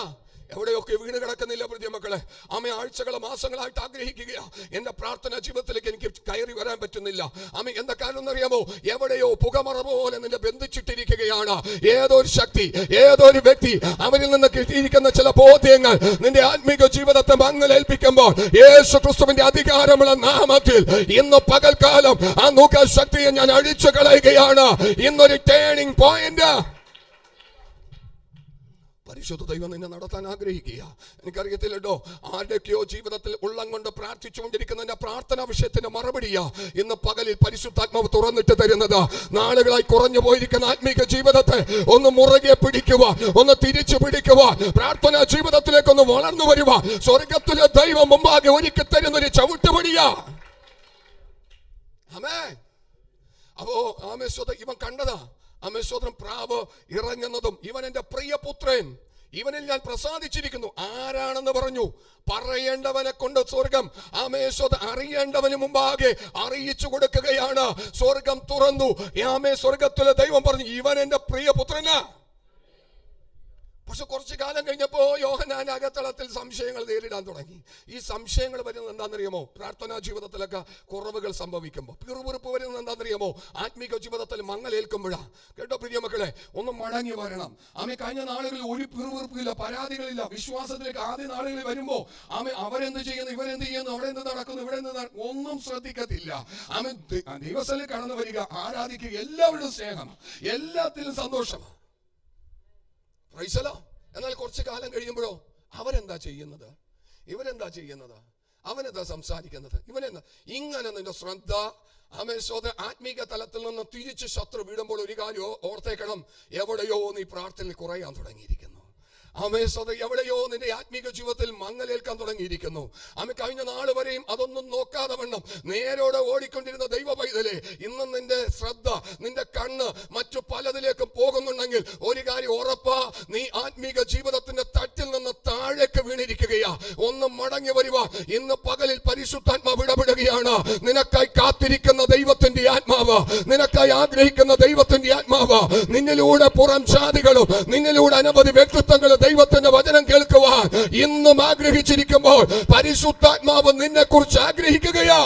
എവിടെയൊക്കെ വീണ് കിടക്കുന്നില്ല പ്രിയ മക്കളെ. ആമേ ആഴ്ചകളോ മാസങ്ങളായിട്ട് ആഗ്രഹിക്കുകയാ, എന്റെ പ്രാർത്ഥനാ ജീവിതത്തിലേക്ക് എനിക്ക് കയറി വരാൻ പറ്റുന്നില്ല. ആമേ എന്താ കാരണം എന്നറിയാമോ? എവിടെയോ പുകമറ പോലെ നിന്നെ ബന്ധിച്ചിട്ടിരിക്കുകയാണ് ഏതൊരു ശക്തി, ഏതൊരു വ്യക്തി. അവരിൽ നിന്ന് കിട്ടിയിരിക്കുന്ന ചില ബോധ്യങ്ങൾ നിന്റെ ആത്മീക ജീവിതത്തെ മങ്ങലേൽപ്പിക്കുമ്പോൾ യേശു ക്രിസ്തുവിന്റെ അധികാരമുള്ള നാമത്തിൽ ഇന്ന് പകൽക്കാലം ആ നൂക ശക്തിയെ ഞാൻ അഴിച്ചു കളയുകയാണ്. ഇന്നൊരു ടേണിംഗ് പോയിന്റ് പരിശുദ്ധ ദൈവം നിന്നെ നടത്താൻ ആഗ്രഹിക്കുക. എനിക്കറിയത്തില്ലല്ലോ ആരുടെയൊക്കെയോ ജീവിതത്തിൽ ഉള്ളം കൊണ്ട് പ്രാർത്ഥിച്ചുകൊണ്ടിരിക്കുന്ന പ്രാർത്ഥനാ വിഷയത്തിന്റെ മറുപടിയാ ഇന്ന് പകലിൽ പരിശുദ്ധാത്മാവ് തുറന്നിട്ട് തരുന്നത്. നാളുകളായി കുറഞ്ഞു പോയിരിക്കുന്ന ആത്മീക ജീവിതത്തെ ഒന്ന് മുറുകെ പിടിക്കുവാൻ, ഒന്ന് തിരിച്ചു പിടിക്കുവാൻ, പ്രാർത്ഥനാ ജീവിതത്തിലേക്ക് ഒന്ന് വളർന്നു വരുവാൻ സ്വർഗത്തിലെ ദൈവം മുമ്പാകെ ഒരുക്കി തരുന്നൊരു ചവിട്ടുപടിയാ. ആമേൻ. അപ്പോ ആമേശ്വത ഇവൻ കണ്ടതാ. ആമേശ്വതം പ്രാവ് ഇറങ്ങുന്നതും, ഇവൻ എന്റെ പ്രിയപുത്രൻ, ഇവനിൽ ഞാൻ പ്രസാദിച്ചിരിക്കുന്നു. ആരാണെന്ന് പറഞ്ഞു? പറയേണ്ടവനെ കൊണ്ട് സ്വർഗം ആമേശ്വത അറിയേണ്ടവന് മുമ്പാകെ അറിയിച്ചു കൊടുക്കുകയാണ്. സ്വർഗം തുറന്നു. ആമേ സ്വർഗത്തിലെ ദൈവം പറഞ്ഞു, ഇവൻ എന്റെ പ്രിയപുത്രനാ. പക്ഷെ കുറച്ചു കാലം കഴിഞ്ഞപ്പോ യോഹന്നാൻ അകത്തളത്തിൽ സംശയങ്ങൾ നേരിടാൻ തുടങ്ങി. ഈ സംശയങ്ങൾ വരുന്നത് എന്താണെന്നറിയാമോ? പ്രാർത്ഥനാ ജീവിതത്തിലൊക്കെ കുറവുകൾ സംഭവിക്കുമ്പോൾ, പിറുപിറുപ്പ് വരുന്നത് എന്താണെന്നറിയാമോ? ആത്മീക ജീവിതത്തിൽ മങ്ങലേൽക്കുമ്പോഴാ. കേട്ടോ പ്രിയ മക്കളെ, ഒന്ന് മടങ്ങി വരണം. ആമേ കഴിഞ്ഞ നാളുകളിൽ ഒരു പിറുപിറുപ്പില്ല, പരാതികളില്ല. വിശ്വാസത്തിലേക്ക് ആദ്യ നാളുകളിൽ വരുമ്പോ ആമേ അവരെന്ത് ചെയ്യുന്നു, ഇവരെന്ത് ചെയ്യുന്നു, അവിടെ എന്ത് നടക്കുന്നു, ഇവിടെ എന്ത് ഒന്നും ശ്രദ്ധിക്കത്തില്ല. ആമേ ദിവസത്തിൽ കടന്നു വരിക, ആരാധിക്കുക, എല്ലാവരുടെയും സ്നേഹം, എല്ലാത്തിലും സന്തോഷം. എന്നാൽ കുറച്ചു കാലം കഴിയുമ്പോഴോ ഇവരെന്താ ചെയ്യുന്നത്, അവനെന്താ സംസാരിക്കുന്നത്, ഇവനെന്താ ഇങ്ങനെ? നിന്റെ ശ്രദ്ധ ആത്മീക തലത്തിൽ നിന്ന് തിരിച്ച് ശത്രു വിടുമ്പോൾ ഒരു കാര്യം ഓർത്തേക്കണം, എവിടെയോ നീ പ്രാർത്ഥനയിൽ കുറയാൻ തുടങ്ങിയിരിക്കുന്നു. എവിടെയോ നിന്റെ ആത്മീക ജീവിതത്തിൽ മങ്ങലേൽക്കാൻ തുടങ്ങിയിരിക്കുന്നു. കഴിഞ്ഞ നാൾ വരെയും അതൊന്നും നോക്കാതെ വണ്ണം നേരോടെ ഓടിക്കൊണ്ടിരുന്ന ദൈവ പൈതലേ, ഇന്ന് നിന്റെ ശ്രദ്ധ, നിന്റെ കണ്ണ് മറ്റു പലതിലേക്കും പോകുന്നുണ്ടെങ്കിൽ ഒരു കാര്യം ഉറപ്പാ, നീ ആത്മീക ജീവിതത്തിന്റെ തട്ടിൽ നിന്ന് താഴേക്ക് വീണിരിക്കുകയാ. ഒന്ന് മടങ്ങി വരുക. ഇന്ന് പകലിൽ പരിശുദ്ധാത്മാവ് ഇടപെടുകയാണ്. നിനക്കായി കാത്തിരിക്കുന്ന ദൈവത്തിന്റെ ആത്മാവ്, നിനക്കായി ആഗ്രഹിക്കുന്ന ദൈവത്തിന്റെ ആത്മാവ്, നിന്നിലൂടെ പുറം ജാതികളും നിന്നിലൂടെ അനവധി വ്യക്തിത്വങ്ങളും ദൈവത്തിന്റെ വചനം കേൾക്കുവാൻ ഇന്നും ആഗ്രഹിച്ചിരിക്കുമ്പോൾ പരിശുദ്ധാത്മാവ് നിന്നെ കുറിച്ച് ആഗ്രഹിക്കുകയാ.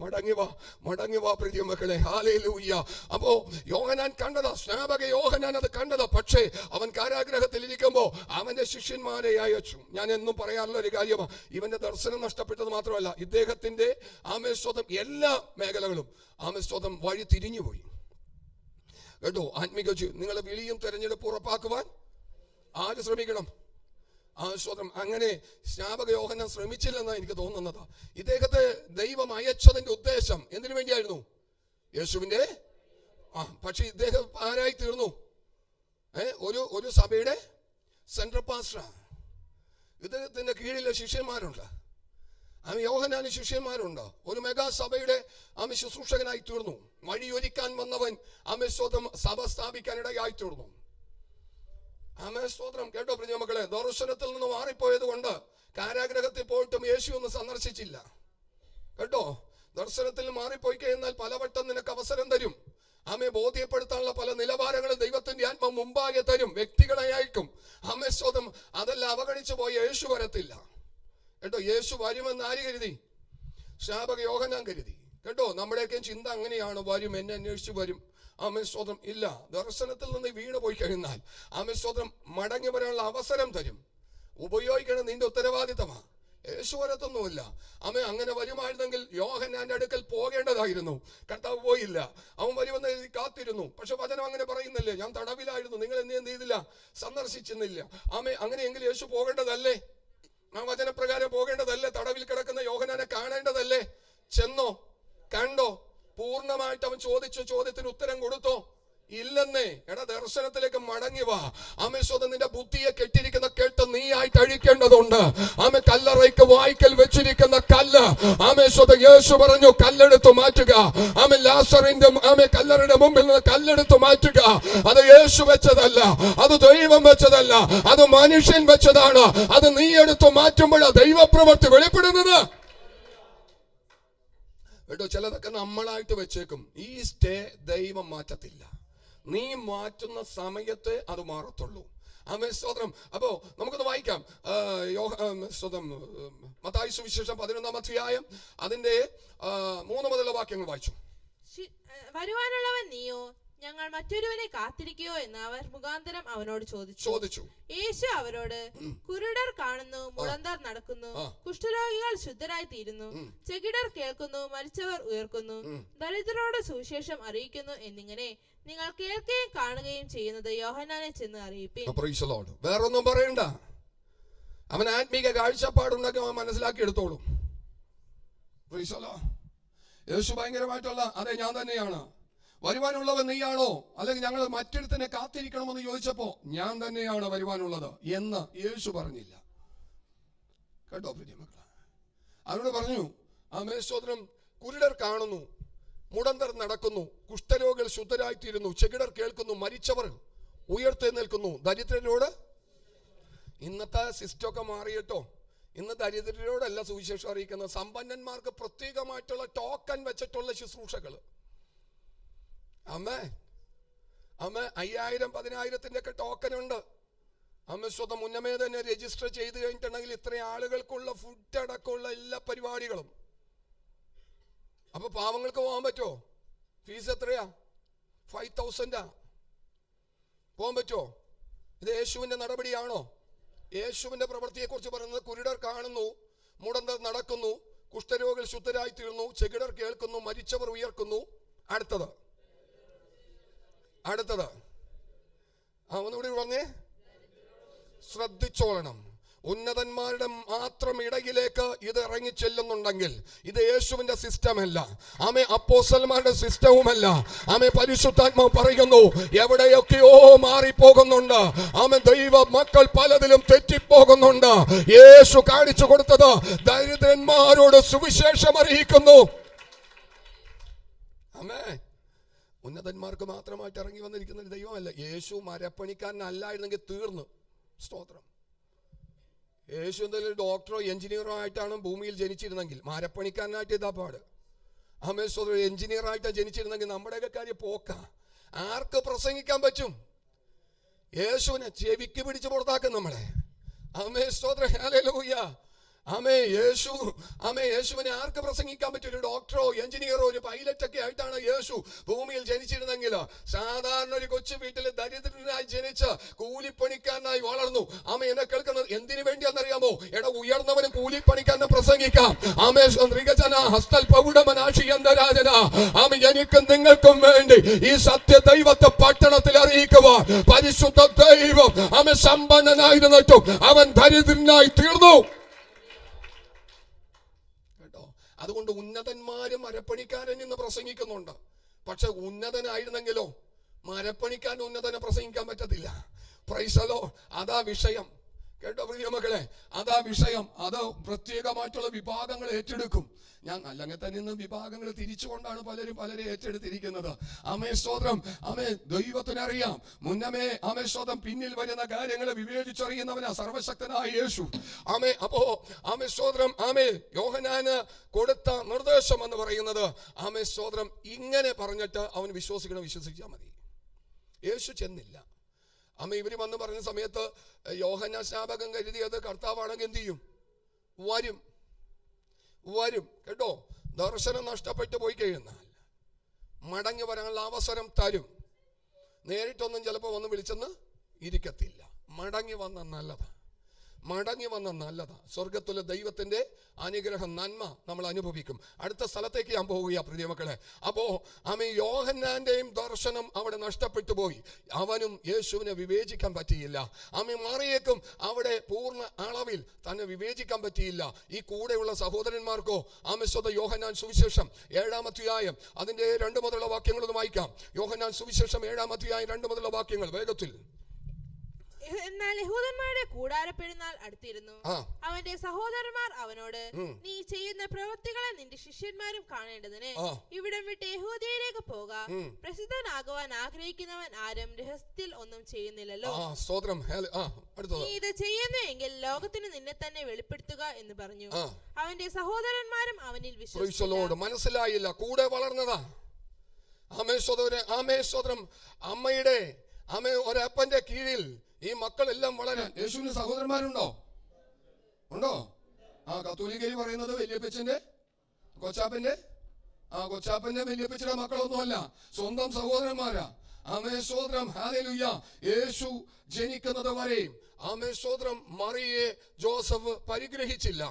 മടങ്ങി വാ പ്രിയ മക്കളെ. ഹല്ലേലൂയ. അപ്പോ യോഹന്നാൻ കണ്ടതാ, സ്നാപക യോഹന്നാൻ അത് കണ്ടതാ. പക്ഷേ അവൻ കാരാഗ്രഹത്തിൽ ഇരിക്കുമ്പോ അവന്റെ ശിഷ്യന്മാരെ അയച്ചു. ഞാൻ എന്നും പറയാറുള്ള ഒരു കാര്യമാണ്, ഇവന്റെ ദർശനം നഷ്ടപ്പെട്ടത് മാത്രമല്ല, ഇദ്ദേഹത്തിന്റെ ആമേശ്വതം എല്ലാ മേഖലകളും ആമേശ്വതം വഴി തിരിഞ്ഞുപോയി കേട്ടോ. ആത്മീക നിങ്ങളെ വിളിയും തെരഞ്ഞെടുപ്പ് ഉറപ്പാക്കുവാൻ ആര് ശ്രമിക്കണം? സ്വതം. അങ്ങനെ സ്നാപക യോഹന്നാൻ ശ്രമിച്ചില്ലെന്നാണ് എനിക്ക് തോന്നുന്നത്. ഇദ്ദേഹത്തെ ദൈവം അയച്ചതിന്റെ ഉദ്ദേശം എന്തിനു വേണ്ടിയായിരുന്നു? യേശുവിന്റെ പക്ഷെ ഇദ്ദേഹം ആരായി തീർന്നു? ഒരു സഭയുടെ സെൻട്രൽ പാസ്റ്റർ. ഇദ്ദേഹത്തിന്റെ കീഴിലെ ശിഷ്യന്മാരുണ്ട്. യോഹന്നാന് ശിഷ്യന്മാരുണ്ട്. ഒരു മെഗാ സഭയുടെ ശുശ്രൂഷകനായി തീർന്നു. വഴിയൊരുക്കാൻ വന്നവൻ സ്വതം സഭ സ്ഥാപിക്കാനിടയായി തീർന്നു. സ്തോത്രം കേട്ടോ പ്രിയ മക്കളെ. ദർശനത്തിൽ നിന്ന് മാറിപ്പോയത് കൊണ്ട് കാരാഗ്രഹത്തിൽ പോയിട്ടും യേശു ഒന്നും സന്ദർശിച്ചില്ല കേട്ടോ. ദർശനത്തിൽ മാറിപ്പോയി കഴിഞ്ഞാൽ പലവട്ടം നിനക്ക് അവസരം തരും. ബോധ്യപ്പെടുത്താനുള്ള പല നിലവാരങ്ങളും ദൈവത്തിന്റെ ആത്മ മുമ്പാകെ തരും. വ്യക്തികളെ അയക്കും. സ്വതം. അതെല്ലാം അവഗണിച്ചു പോയ യേശു വരത്തില്ല കേട്ടോ. യേശു വരുമെന്ന് ആര് കരുതി? സ്നാപക യോഹന്നാൻ കരുതി കേട്ടോ. നമ്മുടെയൊക്കെ ചിന്ത അങ്ങനെയാണ്, വരും, എന്നെ അന്വേഷിച്ച് വരും. സ്വതം. ഇല്ല, ദർശനത്തിൽ നിന്ന് വീണ് പോയി കഴിഞ്ഞാൽ സ്വതം മടങ്ങി വരാനുള്ള അവസരം തരും. ഉപയോഗിക്കണം, നിന്റെ ഉത്തരവാദിത്തമാ. യേശു വരത്തൊന്നുമില്ല. അങ്ങനെ വരുമായിരുന്നെങ്കിൽ യോഹന്നാന്റെ അടുക്കൽ പോകേണ്ടതായിരുന്നു. കർത്താവ് പോയില്ല. അവൻ വരുമെന്ന് എഴുതി കാത്തിരുന്നു. പക്ഷെ വചനം അങ്ങനെ പറയുന്നില്ലേ, ഞാൻ തടവിലായിരുന്നു, നിങ്ങൾ എന്നെ എന്ത് ചെയ്തില്ല? സന്ദർശിച്ചിരുന്നില്ല. അങ്ങനെയെങ്കിൽ യേശു പോകേണ്ടതല്ലേ? വചനപ്രകാരം പോകേണ്ടതല്ലേ? തടവിൽ കിടക്കുന്ന യോഹന്നാനെ കാണേണ്ടതല്ലേ? ചെന്നോ? കണ്ടോ? പൂർണ്ണമായിട്ട് അവൻ ചോദിച്ച ചോദ്യത്തിന് ഉത്തരം കൊടുത്തോ? ഇല്ലെന്നേ. ദർശനത്തിലേക്ക് മടങ്ങി വാ. സ്വതം നിന്റെ ബുദ്ധിയെ കെട്ടിരിക്കുന്ന കെട്ട് നീ ആയിട്ട് അഴിക്കേണ്ടതുണ്ട്. കല്ലറയ്ക്ക് വായ്ക്കൽ വെച്ചിരിക്കുന്ന കല്ല് സ്വതം യേശു പറഞ്ഞു കല്ലെടുത്ത് മാറ്റുക. ലാസറിന്റെ കല്ലറയുടെ മുമ്പിൽ നിന്ന് കല്ലെടുത്ത് മാറ്റുക. അത് യേശു വെച്ചതല്ല, അത് ദൈവം വെച്ചതല്ല, അത് മനുഷ്യൻ വെച്ചതാണ്. അത് നീ എടുത്ത് മാറ്റുമ്പോഴാണ് ദൈവപ്രവൃത്തി വെളിപ്പെടുന്നത് കേട്ടോ. ചിലതൊക്കെ നമ്മളായിട്ട് വെച്ചേക്കും. ഈ സ്റ്റേ ദൈവം മാറ്റത്തില്ല. നീ മാറ്റുന്ന സമയത്ത് അത് മാറത്തുള്ളൂ. സ്തോത്രം. അപ്പോ നമുക്കൊന്ന് വായിക്കാം. മത്തായി സുവിശേഷം 11-ാം അധ്യായം അതിന്റെ 3 മുതലുള്ള വാക്യങ്ങൾ വായിച്ചു. വരുവാനുള്ളവൻ നീയോ, ഞങ്ങൾ മറ്റൊരുവനെ കാത്തിരിക്കയോ എന്ന് അവർ മുഖാന്തരം അവനോട് ചോദിച്ചു. യേശു അവരോട്, കുരുടർ കാണുന്നു, മുടന്തർ നടക്കുന്നു, കുഷ്ഠരോഗികൾ ശുദ്ധരായി തീരുന്നു, ചെകിടർ കേൾക്കുന്നു, മരിച്ചവർ ഉയർക്കുന്നു, ദരിദ്രരോട് സുവിശേഷം അറിയിക്കുന്നു എന്നിങ്ങനെ നിങ്ങൾ കേൾക്കുകയും കാണുകയും ചെയ്യുന്നത് യോഹന്നാനെ ചെന്ന് അറിയിപ്പിൻ. വേറൊന്നും പറയണ്ട. അവൻ ആത്മീക കാഴ്ചപ്പാടുണ്ടാക്കി അവൻ മനസ്സിലാക്കി എടുത്തോളും. യേശു ഭയങ്കരമായിട്ടുള്ള അതെ ഞാൻ തന്നെയാണ്. വരുവാനുള്ളവൻ നീയാണോ, അല്ലെങ്കിൽ ഞങ്ങൾ മറ്റൊരുത്തനെ കാത്തിരിക്കണമെന്ന് ചോദിച്ചപ്പോ ഞാൻ തന്നെയാണ് വരുവാനുള്ളത് എന്ന് യേശു പറഞ്ഞില്ല കേട്ടോ പ്രിയ മക്കളെ. അവരോട് പറഞ്ഞു സ്തോത്രം, കുരുടർ കാണുന്നു, മുടന്തർ നടക്കുന്നു, കുഷ്ഠരോഗികൾ ശുദ്ധരായിത്തീരുന്നു, ചെകിടർ കേൾക്കുന്നു, മരിച്ചവർ ഉയർത്തെഴുന്നേൽക്കുന്നു, ദരിദ്രരോട്. ഇന്നത്തെ സിസ്റ്റമൊക്കെ മാറിയിട്ടോ. ഇന്ന് ദരിദ്രരോടല്ല സുവിശേഷം അറിയിക്കുന്നത്. സമ്പന്നന്മാർക്ക് പ്രത്യേകമായിട്ടുള്ള ടോക്കൺ വെച്ചിട്ടുള്ള ശുശ്രൂഷകൾ. 5000-10,000 ഒക്കെ ടോക്കൺ ഉണ്ട്. സ്വന്തം മുന്നമേ തന്നെ രജിസ്റ്റർ ചെയ്ത് കഴിഞ്ഞിട്ടുണ്ടെങ്കിൽ ഇത്ര ആളുകൾക്കുള്ള ഫുഡ് അടക്കമുള്ള എല്ലാ പരിപാടികളും. അപ്പൊ പാവങ്ങൾക്ക് പോകാൻ പറ്റുമോ? ഫീസ് എത്രയാ? 5,000 പോകാൻ പറ്റുമോ? ഇത് യേശുവിന്റെ നടപടിയാണോ? യേശുവിന്റെ പ്രവൃത്തിയെ കുറിച്ച് പറയുന്നത് കുരുടർ കാണുന്നു, മുടന്തർ നടക്കുന്നു, കുഷ്ഠരോഗികൾ ശുദ്ധരായി തീർന്നു, ചെകിടർ കേൾക്കുന്നു, മരിച്ചവർ ഉയർക്കുന്നു. അടുത്തത് ഒന്നുകൂടി പറഞ്ഞേ. ശ്രദ്ധിച്ചോളണം. ഉന്നതന്മാരുടെ മാത്രം ഇടയിലേക്ക് ഇത് ഇറങ്ങി ചെല്ലുന്നുണ്ടെങ്കിൽ ഇത് യേശുവിന്റെ സിസ്റ്റം അല്ല. ആമേ അപ്പോസ്തലന്മാരുടെ സിസ്റ്റവുമല്ല. ആമേ പരിശുദ്ധാത്മാവ് പറയുന്നു എവിടെയൊക്കെയോ മാറിപ്പോകുന്നുണ്ട്. ആമേ ദൈവ മക്കൾ പലതിലും തെറ്റിപ്പോകുന്നുണ്ട്. യേശു കാണിച്ചു കൊടുത്തത് ദരിദ്രന്മാരോട് സുവിശേഷം അറിയിക്കുന്നു. ആമേ ഉന്നതന്മാർക്ക് മാത്രമായിട്ട് ഇറങ്ങി വന്നിരിക്കുന്ന ഒരു ദൈവമല്ല. യേശു മരപ്പണിക്കാരനല്ലായിരുന്നെങ്കിൽ തീർന്നു. സ്തോത്രം. യേശു എന്തെങ്കിലും ഡോക്ടറോ എഞ്ചിനീയറോ ആയിട്ടാണ് ഭൂമിയിൽ ജനിച്ചിരുന്നെങ്കിൽ, മരപ്പണിക്കാരനായിട്ട് ഇതാ പാട്. ആമേ സ്തോത്രം. എഞ്ചിനീയർ ആയിട്ടാണ് ജനിച്ചിരുന്നെങ്കിൽ നമ്മുടെയൊക്കെ കാര്യം പോക്ക. ആർക്ക് പ്രസംഗിക്കാൻ പറ്റും? യേശുവിനെ ചെവിക്ക് പിടിച്ച് പുറത്താക്കും നമ്മളെ. ആമേ സ്തോത്രം. ഹല്ലേലൂയ. ആമേ യേശുവിനെ ആർക്ക് പ്രസംഗിക്കാൻ പറ്റും? ഒരു ഡോക്ടറോ എഞ്ചിനീയറോ ഒരു പൈലറ്റൊക്കെ ആയിട്ടാണ് യേശു ഭൂമിയിൽ ജനിച്ചിരുന്നെങ്കിൽ, സാധാരണ ഒരു കൊച്ചു വീട്ടിൽ ദരിദ്രനായി ജനിച്ച് കൂലിപ്പണിക്കാരനായി വളർന്നു. ആമേ എന്നെ കേൾക്കുന്നത് എന്തിനു വേണ്ടിയാണെന്നറിയാമോ? ഉയർന്നവനും കൂലിപ്പണിക്കാരനും പ്രസംഗിക്കാം. ആമേ ആമേ എനിക്കും നിങ്ങൾക്കും വേണ്ടി ഈ സത്യ ദൈവത്തെ പട്ടണത്തിൽ അറിയിക്കുവാൻ പരിശുദ്ധ ദൈവം ആമേ സമ്പന്നനായിരുന്നിട്ടും അവൻ ദരിദ്രനായി തീർന്നു. അതുകൊണ്ട് ഉന്നതന്മാരും മരപ്പണിക്കാരൻ എന്ന് പ്രസംഗിക്കുന്നുണ്ട്. പക്ഷെ ഉന്നതനായിരുന്നെങ്കിലോ മരപ്പണിക്കാരൻ ഉന്നതനെ പ്രസംഗിക്കാൻ പറ്റത്തില്ല. Price the Lord. അതാ വിഷയം. കേട്ടോ പ്രിയ മക്കളെ, അതാ വിഷയം. അത് പ്രത്യേകമായിട്ടുള്ള വിഭാഗങ്ങൾ ഏറ്റെടുക്കും. ഞാൻ അല്ലെങ്കിൽ തന്നെ ഇന്ന് വിഭാഗങ്ങൾ തിരിച്ചുകൊണ്ടാണ് പലരെ ഏറ്റെടുത്തിരിക്കുന്നത്. ആമേ സ്തോത്രം. ആമേ ദൈവത്തിനറിയാം മുന്നമേ. ആമേ സ്തോത്രം. പിന്നിൽ വരുന്ന കാര്യങ്ങളെ വിവേചിച്ചറിയുന്നവനാ സർവശക്തനായ യേശു. ആമേ അപ്പോ ആമേ സ്തോത്രം. ആമേ യോഹന്നാന് കൊടുത്ത നിർദ്ദേശം എന്ന് പറയുന്നത് ആമേ സ്തോത്രം ഇങ്ങനെ പറഞ്ഞിട്ട് അവൻ വിശ്വസിച്ചാൽ മതി. യേശു ചെന്നില്ല. ആമേ ഇവര് വന്ന് പറഞ്ഞ സമയത്ത് യോഹന്നാൻ സ്നാപകൻ കരുതിയത് കർത്താവാണെങ്കിൽ എന്ത് ചെയ്യും? വരും കേട്ടോ. ദർശനം നഷ്ടപ്പെട്ടു പോയി കഴിഞ്ഞാൽ മടങ്ങി വരാനുള്ള അവസരം തരും. നേരിട്ടൊന്നും ചിലപ്പോൾ വന്ന് വിളിച്ചെന്ന് ഇരിക്കത്തില്ല. മടങ്ങി വന്ന നല്ലതാ. സ്വർഗത്തിലെ ദൈവത്തിന്റെ അനുഗ്രഹം, നന്മ നമ്മൾ അനുഭവിക്കും. അടുത്ത സ്ഥലത്തേക്ക് ഞാൻ പോവുക പ്രിയ മക്കളെ. അപ്പോ ആമേ യോഹന്നാന്റെയും ദർശനം അവിടെ നഷ്ടപ്പെട്ടു പോയി. അവനും യേശുവിനെ വിവേചിക്കാൻ പറ്റിയില്ല. ആമേ മറിയക്കും അവിടെ പൂർണ്ണ അളവിൽ തന്നെ വിവേചിക്കാൻ പറ്റിയില്ല. ഈ കൂടെയുള്ള സഹോദരന്മാർക്കോ ആമേ സ്വത യോഹന്നാൻ സുവിശേഷം 7-ാം അധ്യായം അതിന്റെ 2 മുതലുള്ള വാക്യങ്ങളൊന്ന് വായിക്കാം. യോഹന്നാൻ സുവിശേഷം 7-ാം അധ്യായം 2 മുതലുള്ള വാക്യങ്ങൾ വേഗത്തിൽ. എന്നാൽ യഹൂദന്മാരുടെ കൂടാര പെരുന്നാൾ അടുത്തിരുന്നു. അവന്റെ സഹോദരന്മാർ അവനോട്, നീ ചെയ്യുന്ന പ്രവൃത്തികളെ നിന്റെ ശിഷ്യന്മാരും കാണേണ്ടതിന് ഇവിടം വിട്ട് യഹൂദയിലേക്ക് പോക. പ്രസിദ്ധനാകുവാൻ ആഗ്രഹിക്കുന്നവൻ ആരും രഹസ്യത്തിൽ ഒന്നും ചെയ്യുന്നില്ലല്ലോ. നീ ഇത് ചെയ്യുന്നു എങ്കിൽ ലോകത്തിന് നിന്നെ തന്നെ വെളിപ്പെടുത്തുക എന്ന് പറഞ്ഞു. അവന്റെ സഹോദരന്മാരും അവനിൽ വിശ്വസിച്ചു. മനസ്സിലായില്ല. കൂടെ വളർന്നതാ. ആമേ സ്തോത്രം. അമ്മയുടെ ഒരപ്പന്റെ കീഴിൽ ഈ മക്കളെല്ലാം വളരാൻ. യേശുവിന് സഹോദരന്മാരുണ്ടോ? കത്തോലിക്കര് പറയുന്നത് വല്യപ്പച്ചന്റെ കൊച്ചാപ്പന്റെ വല്യപ്പച്ചന്റെ മക്കളൊന്നുമല്ല, സ്വന്തം സഹോദരന്മാരാ. ആമേ സ്തോത്രം. ഹല്ലേലൂയ. യേശു ജനിക്കുന്നത് വരെയും ആമേ സ്തോത്രം മറിയെ ജോസഫ് പരിഗ്രഹിച്ചില്ല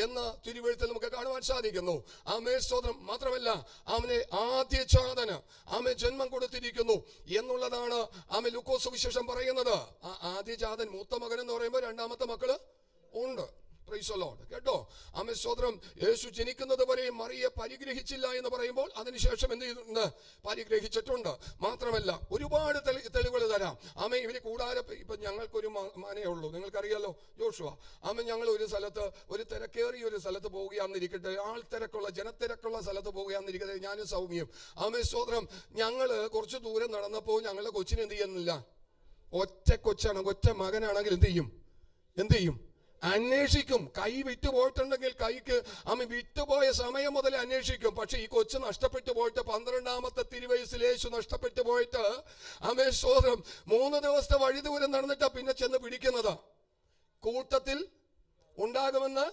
എന്ന് തിരുവെഴുത്തിൽ നമുക്ക് കാണുവാൻ സാധിക്കുന്നു. ആമേ സ്തോത്രം. മാത്രമല്ല അവനെ ആദ്യജാതന് ആമേ ജന്മം കൊടുത്തിരിക്കുന്നു എന്നുള്ളതാണ് ആമേ ലൂക്കോസ് സുവിശേഷം പറയുന്നത്. ആദ്യജാതൻ മൂത്ത മകൻ എന്ന് പറയുമ്പോൾ രണ്ടാമത്തെ മക്കള് ഉണ്ട്. Price the Lord. കേട്ടോ. ആമേ സ്തോത്രം. യേശു ജനിക്കുന്നത് വരെ മറിയെ പരിഗ്രഹിച്ചില്ല എന്ന് പറയുമ്പോൾ അതിനുശേഷം എന്ത് ചെയ്തിട്ടുണ്ട്? പരിഗ്രഹിച്ചിട്ടുണ്ട്. മാത്രമല്ല ഒരുപാട് തെളിവുകൾ തരാം. ആമേ ഇവര് കൂടാതെ ഇപ്പൊ ഞങ്ങൾക്കൊരു മനേ ഉള്ളൂ, നിങ്ങൾക്കറിയാലോ ജോഷുവ. ആമേ ഞങ്ങൾ ഒരു സ്ഥലത്ത് ഒരു തിരക്കേറിയ ഒരു സ്ഥലത്ത് പോവുകയാണെന്നിരിക്കട്ടെ, ജനത്തിരക്കുള്ള സ്ഥലത്ത് പോവുകയാണെന്നിരിക്കട്ടെ, ഞാനും സൗമ്യം. ആമേ സ്തോത്രം. ഞങ്ങള് കുറച്ച് ദൂരം നടന്നപ്പോൾ ഞങ്ങളുടെ കൊച്ചിന് എന്ത് ചെയ്യുന്നില്ല, ഒറ്റ കൊച്ചാണ്, ഒറ്റ മകനാണെങ്കിൽ എന്ത് ചെയ്യും? അന്വേഷിക്കും. കൈ വിട്ടുപോയിട്ടുണ്ടെങ്കിൽ കൈക്ക് വിട്ടുപോയ സമയം മുതൽ അന്വേഷിക്കും. പക്ഷെ ഈ കൊച്ചു നഷ്ടപ്പെട്ടു പോയിട്ട് 12-ാമത്തെ തിരുവയസ്സിൽ യേശു നഷ്ടപ്പെട്ടു പോയിട്ട് ആമേ സ്തോത്രം 3 ദിവസത്തെ വഴി ദൂരം നടന്നിട്ടാ പിന്നെ ചെന്ന് പിടിക്കുന്നത്. കൂട്ടത്തിൽ ഉണ്ടാകുമെന്ന്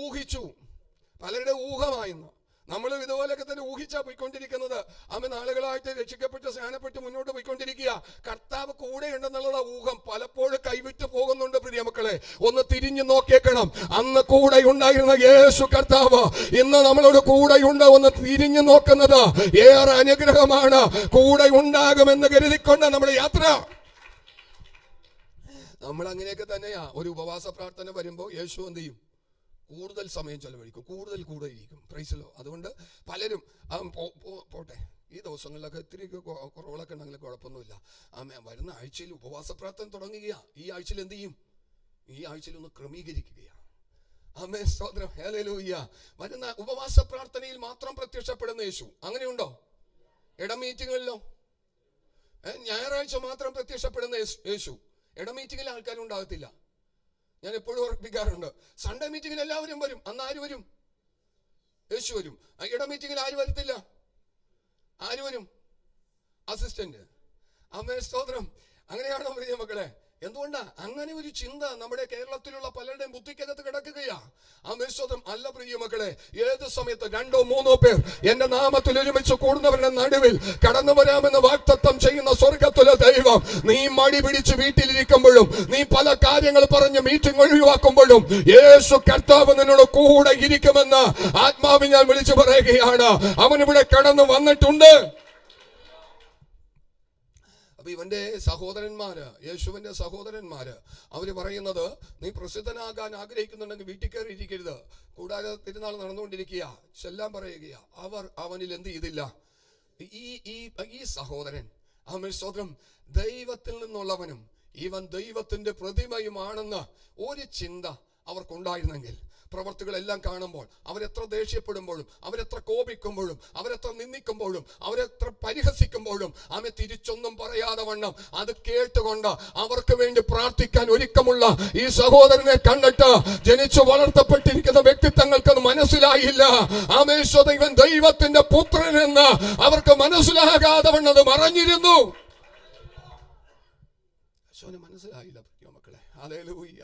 ഊഹിച്ചു. പലരുടെ ഊഹമായിരുന്നു. നമ്മൾ ഇതുപോലൊക്കെ തന്നെ ഊഹിച്ചാ പോയിക്കൊണ്ടിരിക്കുന്നത്. ആമേ നാളുകളായിട്ട് രക്ഷിക്കപ്പെട്ട് സ്നാനപ്പെട്ട് മുന്നോട്ട് പോയിക്കൊണ്ടിരിക്കുക. കർത്താവ് കൂടെ ഉണ്ടെന്നുള്ളതാ ഊഹം. പലപ്പോഴും കൈവിട്ട് പോകുന്നുണ്ട് പ്രിയ മക്കളെ. ഒന്ന് തിരിഞ്ഞു നോക്കിയേക്കണം. അന്ന് കൂടെ ഉണ്ടായിരുന്ന യേശു കർത്താവ് ഇന്ന് നമ്മളോട് കൂടെയുണ്ട്. ഒന്ന് തിരിഞ്ഞു നോക്കുന്നത് ഏറെ അനുഗ്രഹമാണ്. കൂടെ ഉണ്ടാകുമെന്ന് കരുതിക്കൊണ്ട് നമ്മുടെ യാത്ര. നമ്മൾ അങ്ങനെയൊക്കെ തന്നെയാ. ഒരു ഉപവാസ പ്രാർത്ഥന വരുമ്പോൾ യേശു എന്ത് ചെയ്യും? കൂടുതൽ സമയം ചെലവഴിക്കും, കൂടുതൽ ഇരിക്കും. പ്രൈസലോ. അതുകൊണ്ട് പലരും പോട്ടെ, ഈ ദിവസങ്ങളിലൊക്കെ ഇത്തിരി കുറവുകളൊക്കെ ഉണ്ടെങ്കിൽ കുഴപ്പമൊന്നുമില്ല. വരുന്ന ആഴ്ചയിൽ ഉപവാസ പ്രാർത്ഥന തുടങ്ങുകയാ. ഈ ആഴ്ചയിൽ എന്ത് ചെയ്യും? ഈ ആഴ്ചയിൽ ഒന്ന് ക്രമീകരിക്കുകയാണ്. ആമേൻ, സ്തോത്രം, ഹല്ലേലൂയ. വരുന്ന ഉപവാസ പ്രാർത്ഥനയിൽ മാത്രം പ്രത്യക്ഷപ്പെടുന്ന യേശു അങ്ങനെയുണ്ടോ? ഇട മീറ്റിങ്ങുകളിലോ? ഞായറാഴ്ച മാത്രം പ്രത്യക്ഷപ്പെടുന്ന യേശു ഇട മീറ്റിങ്ങിൽ ആൾക്കാരുണ്ടാകത്തില്ല. ഞാൻ എപ്പോഴും ഓർപ്പിക്കാറുണ്ട്, സൺഡേ മീറ്റിങ്ങിൽ എല്ലാവരും വരും. അന്ന് ആര് വരും? യേശു വരും. ഇട മീറ്റിങ്ങിൽ ആര് വരത്തില്ല? ആര് വരും? അസിസ്റ്റന്റ്. ആമേൻ, സ്തോത്രം. അങ്ങനെയാണോ പ്രിയ മക്കളെ? എന്തുകൊണ്ടാ അങ്ങനെ ഒരു ചിന്ത നമ്മുടെ കേരളത്തിലുള്ള പലരുടെയും ബുദ്ധിക്കകത്ത് കിടക്കുകയാ? ആമേൻ, സ്തോത്രം. അല്ല പ്രിയ മക്കളെ, ഏത് സമയത്ത് 2-3 പേർ എന്റെ നാമത്തിൽ ഒരുമിച്ച് കൂടുന്നവരുടെ നടുവിൽ കടന്നു വരാമെന്ന് വാഗ്ദത്തം ചെയ്യുന്ന സ്വർഗത്തിലെ ദൈവം, നീ മടി പിടിച്ച് വീട്ടിലിരിക്കുമ്പോഴും, നീ പല കാര്യങ്ങൾ പറഞ്ഞ് മീറ്റിംഗ് ഒഴിവാക്കുമ്പോഴും യേശു കർത്താവ് നിന്നോട് കൂടെ ഇരിക്കുമെന്ന് ആത്മാവിൽ ഞാൻ വിളിച്ചു പറയുകയാണ്. അവനിവിടെ കടന്നു വന്നിട്ടുണ്ട്. അപ്പൊ ഇവന്റെ സഹോദരന്മാര്, യേശുവിന്റെ സഹോദരന്മാര്, അവര് പറയുന്നത്, നീ പ്രസിദ്ധനാകാൻ ആഗ്രഹിക്കുന്നുണ്ടെങ്കിൽ വീട്ടിൽ കയറി ഇരിക്കരുത്, കൂടാതെ തിരുനാൾ നടന്നുകൊണ്ടിരിക്കുക, ചെല്ലാൻ പറയുക. അവർ അവനിൽ എന്ത് ചെയ്തില്ല? ഈ സഹോദരൻ, ആമേൻ, സ്തോത്രം, ദൈവത്തിൽ നിന്നുള്ളവനും ഇവൻ ദൈവത്തിന്റെ പ്രതിമയുമാണെന്ന് ഒരു ചിന്ത അവർക്കുണ്ടായിരുന്നെങ്കിൽ, പ്രവർത്തികളെല്ലാം കാണുമ്പോൾ, അവരെത്ര ദേഷ്യപ്പെടുമ്പോഴും, അവരെത്ര കോപിക്കുമ്പോഴും, അവരെത്ര നിന്ദിക്കുമ്പോഴും, അവരെത്ര പരിഹസിക്കുമ്പോഴും ആമേ തിരിച്ചൊന്നും പറയാതെ വണ്ണം അത് കേട്ടുകൊണ്ട് അവർക്ക് വേണ്ടി പ്രാർത്ഥിക്കാൻ ഒരുക്കമുള്ള ഈ സഹോദരനെ കണ്ടിട്ട് ജനിച്ചു വളർത്തപ്പെട്ടിരിക്കുന്ന വ്യക്തിത്വങ്ങൾക്ക് അത് മനസ്സിലായില്ല. ആമേശ്വര, ഇവൻ ദൈവത്തിന്റെ പുത്രൻ എന്ന് അവർക്ക് മനസ്സിലാകാതെ വണ്ണം അത് മറഞ്ഞിരുന്നു. മനസ്സിലായില്ല മക്കളെ. ഹല്ലേലൂയ.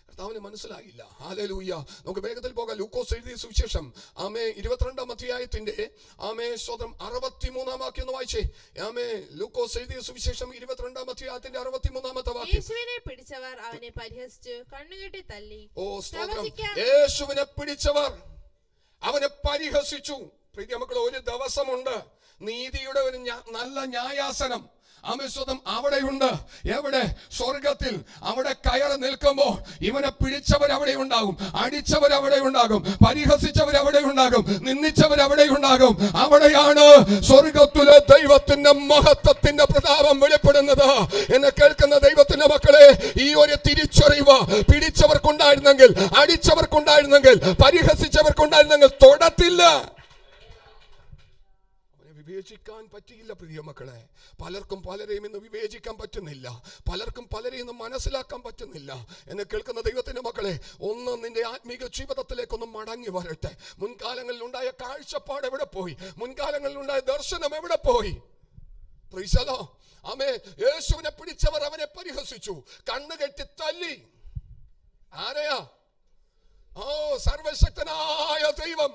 കർത്താവിന് മനസ്സിലായില്ല. ഹല്ലേലൂയ. നമുക്ക് വേഗത്തിൽ പോകാം. ലൂക്കോസ് എഴുതിയ സുവിശേഷം 22-ാം അധ്യായത്തിന്റെ 63-ാം വാക്യം ഒന്ന് വായിച്ചേ. ലൂക്കോസ് എഴുതിയ സുവിശേഷം 22-ാം അധ്യായത്തിന്റെ 63-ാമത്തെ വാക്യം. യേശുവിനെ പിടിച്ചവർ അവനെ പരിഹസിച്ചു കണ്ണുകെട്ടി തല്ലി. യേശുവിനെ പിടിച്ചവർ അവനെ പരിഹസിച്ചു. പ്രിയ മക്കളെ, ഒരു ദിവസമുണ്ട് നീതിയുടെ ഒരു നല്ല ന്യായാസനം അമിസ്വതം അവിടെയുണ്ട്. എവിടെ? സ്വർഗത്തിൽ. അവിടെ കയറി നിൽക്കുമ്പോൾ ഇവനെ പിടിച്ചവരവിടെ ഉണ്ടാകും, അടിച്ചവരവിടെ ഉണ്ടാകും, പരിഹസിച്ചവരവിടെ ഉണ്ടാകും, നിന്ദിച്ചവരവിടെ ഉണ്ടാകും. അവിടെയാണ് സ്വർഗത്തിലെ ദൈവത്തിന്റെ മഹത്വത്തിന്റെ പ്രതാപം വെളിപ്പെടുന്നത്. എന്നെ കേൾക്കുന്ന ദൈവത്തിന്റെ മക്കളെ, ഈ ഒരു തിരിച്ചറിവ് പിടിച്ചവർക്കുണ്ടായിരുന്നെങ്കിൽ, അടിച്ചവർക്കുണ്ടായിരുന്നെങ്കിൽ, പരിഹസിച്ചവർക്കുണ്ടായിരുന്നെങ്കിൽ തൊടത്തില്ല. വിവേചിക്കാൻ പറ്റിയില്ല പ്രിയ മക്കളെ. പലർക്കും പലരെയും ഇന്ന് വിവേചിക്കാൻ പറ്റുന്നില്ല, പലർക്കും പലരെയും ഇന്ന് മനസ്സിലാക്കാൻ പറ്റുന്നില്ല. എന്നെ കേൾക്കുന്ന ദൈവത്തിന്റെ മക്കളെ, ഒന്ന് നിന്റെ ആത്മീക ജീവിതത്തിലേക്കൊന്ന് മടങ്ങി വരട്ടെ. മുൻകാലങ്ങളിൽ ഉണ്ടായ കാഴ്ചപ്പാട് എവിടെ പോയി? മുൻകാലങ്ങളിൽ ഉണ്ടായ ദർശനം എവിടെ പോയി? Praise the lord. ആമേൻ. യേശുവിനെ പിടിച്ചവർ അവനെ പരിഹസിച്ചു, കണ്ണുകെട്ടി തല്ലി. ആരെയാ? സർവശക്തനായ ദൈവം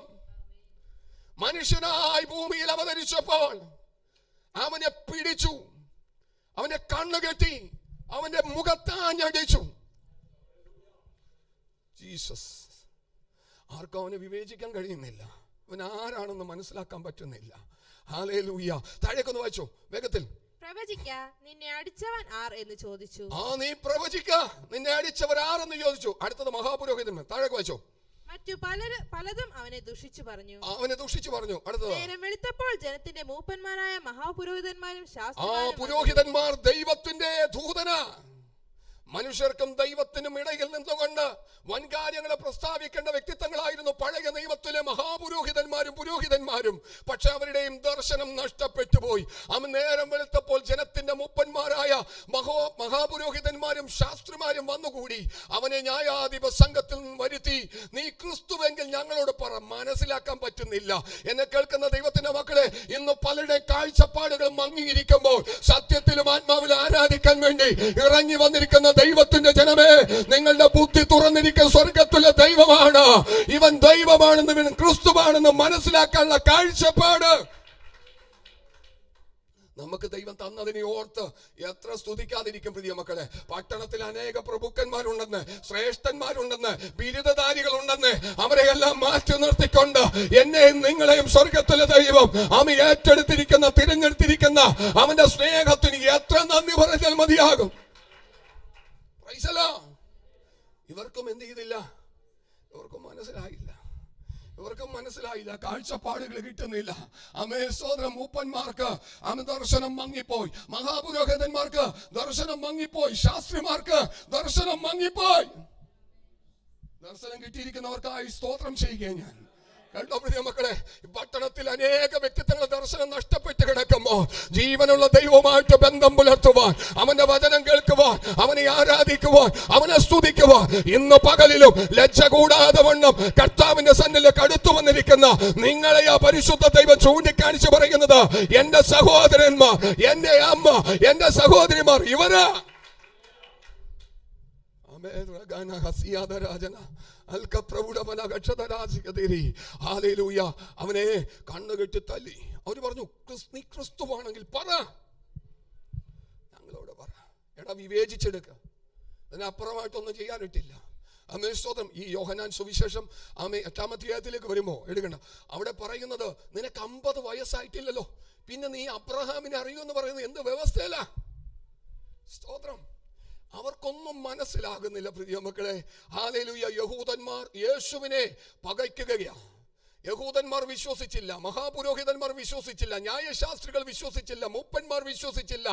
മനുഷ്യനായി ഭൂമിയിൽ അവതരിച്ചപ്പോൾ അവനെ പിടിച്ചു, അവനെ കണ്ണുകെട്ടി, അവന്റെ മുഖത്താഞ്ഞടിച്ചു. ജീസസ്. ആർക്കും അവനെ വിവേചിക്കാൻ കഴിയുന്നില്ല, അവൻ ആരാണെന്ന് മനസ്സിലാക്കാൻ പറ്റുന്നില്ല. ഹല്ലേലൂയ. താഴേക്കൊന്ന് വായിച്ചോ വേഗത്തിൽ. പ്രവചിക്ക, നിന്നെ അടിച്ചവൻ ആർ എന്ന് ചോദിച്ചു. നീ പ്രവചിക്ക, നിന്നെ അടിച്ചവർ ആരെന്ന് ചോദിച്ചു. അടുത്തത് മഹാപുരോഹിതൻ. താഴേക്ക് വായിച്ചോ. മറ്റു പലതും അവനെ ദുഷിച്ചു പറഞ്ഞു. അടുത്തത്. നേരം വെളുത്തപ്പോൾ ജനത്തിന്റെ മൂപ്പന്മാരായ മഹാപുരോഹിതന്മാരും പുരോഹിതന്മാർ ദൈവത്തിന്റെ ദൂതന, മനുഷ്യർക്കും ദൈവത്തിനും ഇടയിൽ നിന്നുകൊണ്ട് വൻകാര്യങ്ങളെ പ്രസ്താവിക്കേണ്ട വ്യക്തിത്വങ്ങളായിരുന്നു പഴയ നിയമത്തിലെ പുരോഹിതന്മാരും. പക്ഷെ അവരുടെയും ദർശനം നഷ്ടപ്പെട്ടു പോയി. അവൻ നേരം വെളുത്തപ്പോൾ ജനത്തിന്റെ മൂപ്പന്മാരായ മഹാപുരോഹിതന്മാരും ശാസ്ത്രിമാരും വന്നുകൂടി അവനെ ന്യായാധിപ സംഘത്തിൽ വരുത്തി, നീ ക്രിസ്തുവെങ്കിൽ ഞങ്ങളോട് പറ. മനസ്സിലാക്കാൻ പറ്റുന്നില്ല. എന്നെ കേൾക്കുന്ന ദൈവത്തിന്റെ മക്കളെ, ഇന്ന് പലരുടെ കാഴ്ചപ്പാടുകൾ മങ്ങിയിരിക്കുമ്പോൾ സത്യത്തിലും ആത്മാവിലും ആരാധിക്കാൻ വേണ്ടി ഇറങ്ങി വന്നിരിക്കുന്ന ദൈവത്തിന്റെ ജനമേ, നിങ്ങളുടെ ബുദ്ധി തുറന്നിരിക്കുന്ന സ്വർഗത്തിലെ ദൈവമാണ്. ഇവൻ ദൈവമാണെന്ന്, ഇവൻ ക്രിസ്തുവാണെന്ന് മനസ്സിലാക്കാനുള്ള കാഴ്ചപ്പാട് നമുക്ക് ദൈവം തന്നതിനെ ഓർത്ത് എത്ര സ്തുതിക്കാതിരിക്കും പ്രിയ മക്കളെ. പട്ടണത്തിൽ അനേക പ്രഭുക്കന്മാരുണ്ടെന്ന്, ശ്രേഷ്ഠന്മാരുണ്ടെന്ന്, ബിരുദധാരികളുണ്ടെന്ന്, അവരെയെല്ലാം മാറ്റി നിർത്തിക്കൊണ്ട് എന്നെയും നിങ്ങളെയും സ്വർഗത്തിലെ ദൈവം അവൻ ഏറ്റെടുത്തിരിക്കുന്ന, തിരഞ്ഞെടുത്തിരിക്കുന്ന അവന്റെ സ്നേഹത്തിന് എത്ര നന്ദി പറഞ്ഞാൽ മതിയാകും. ഇവർക്കും എന്ത് ചെയ്തില്ല? ഇവർക്കും മനസ്സിലായില്ല. കാഴ്ചപ്പാടുകൾ കിട്ടുന്നില്ല. സ്തോത്രം. മൂപ്പന്മാർക്ക് ദർശനം മങ്ങിപ്പോയി, മഹാപുരോഹിതന്മാർക്ക് ദർശനം മങ്ങിപ്പോയി, ശാസ്ത്രിമാർക്ക് ദർശനം മങ്ങിപ്പോയി. ദർശനം കിട്ടിയിരിക്കുന്നവർക്കായി സ്തോത്രം ചെയ്യുകയാണ് ഞാൻ. കേട്ടോ പ്രിയ മക്കളെ, പട്ടണത്തിൽ അനേക വ്യക്തിത്വങ്ങൾ ദർശനം നഷ്ടപ്പെട്ട് കിടക്കുമ്പോ ജീവനുള്ള ദൈവവുമായിട്ട് ബന്ധം പുലർത്തുവാൻ, അവന്റെ വചനം കേൾക്കുവാൻ, അവനെ ആരാധിക്കുവാൻ, അവനെ സ്തുതിക്കുവാൻ ഇന്ന് പകലിലും ലജ്ജ കൂടാതെ വണ്ണം കർത്താവിന്റെ സന്നിധിയിലേക്ക് അടുത്തു വന്നിരിക്കുന്ന നിങ്ങളെ ആ പരിശുദ്ധ ദൈവം ചൂണ്ടിക്കാണിച്ച് പറയുന്നത്, എന്റെ സഹോദരന്മാർ, എന്റെ അമ്മ, എന്റെ സഹോദരിമാർ, ഇവരാ. അവനെ കണ്ണുകെട്ടി തല്ലി. അവര് പറഞ്ഞു, നീ ക്രിസ്തുവാണെങ്കിൽ പറ, ഞങ്ങളോട് പറ. എടാ, വിവേചിച്ചെടുക്ക. അതിനപ്പുറമായിട്ടൊന്നും ചെയ്യാനിട്ടില്ല. സ്തോത്രം. ഈ യോഹന്നാൻ സുവിശേഷം 8-ാം അധ്യായത്തിലേക്ക് വരുമ്പോ എടുക്കണ്ട, അവിടെ പറയുന്നത്, നിനക്ക് 50 വയസ്സായിട്ടില്ലല്ലോ, പിന്നെ നീ അബ്രഹാമിനെ അറിയുമെന്ന് പറയുന്നത് എന്ത് വ്യവസ്ഥയല്ല? സ്തോത്രം. അവർക്കൊന്നും മനസ്സിലാകുന്നില്ല പ്രിയ മക്കളെ. ഹല്ലേലൂയ. യഹൂദന്മാർ യേശുവിനെ പകയ്ക്കുകയാണ്. യഹൂദന്മാർ വിശ്വസിച്ചില്ല, മഹാപുരോഹിതന്മാർ വിശ്വസിച്ചില്ല, ന്യായശാസ്ത്രികൾ വിശ്വസിച്ചില്ല, മൂപ്പന്മാർ വിശ്വസിച്ചില്ല,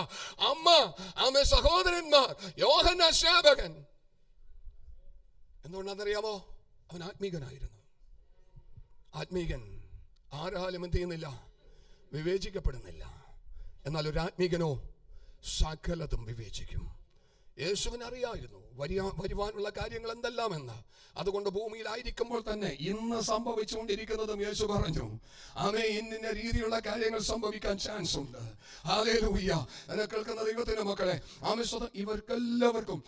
അമ്മ സഹോദരന്മാർ, യോഹന്നാൻ സ്നാപകൻ. എന്തുകൊണ്ടാണെന്നറിയാമോ? അവൻ ആത്മീകനായിരുന്നു. ആത്മീകൻ ആരാലും എന്ത് ചെയ്യുന്നില്ല? വിവേചിക്കപ്പെടുന്നില്ല. എന്നാൽ ഒരു ആത്മീകനോ സകലതും വിവേചിക്കും. യേശുവിന് അറിയായിരുന്നു വരുവാനുള്ള കാര്യങ്ങൾ എന്തെല്ലാമെന്ന്. അതുകൊണ്ട് ഭൂമിയിലായിരിക്കുമ്പോൾ തന്നെ ഇന്ന് സംഭവിച്ചുകൊണ്ടിരിക്കുന്നതും യേശു പറഞ്ഞു, ഇന്ന രീതിയിലുള്ള കാര്യങ്ങൾ സംഭവിക്കാൻ ചാൻസ് ഉണ്ട്. ഹല്ലേലൂയ. എന്നെ കേൾക്കുന്ന ദൈവത്തിന്റെ മക്കളെ, ഇവർക്കെല്ലാവർക്കും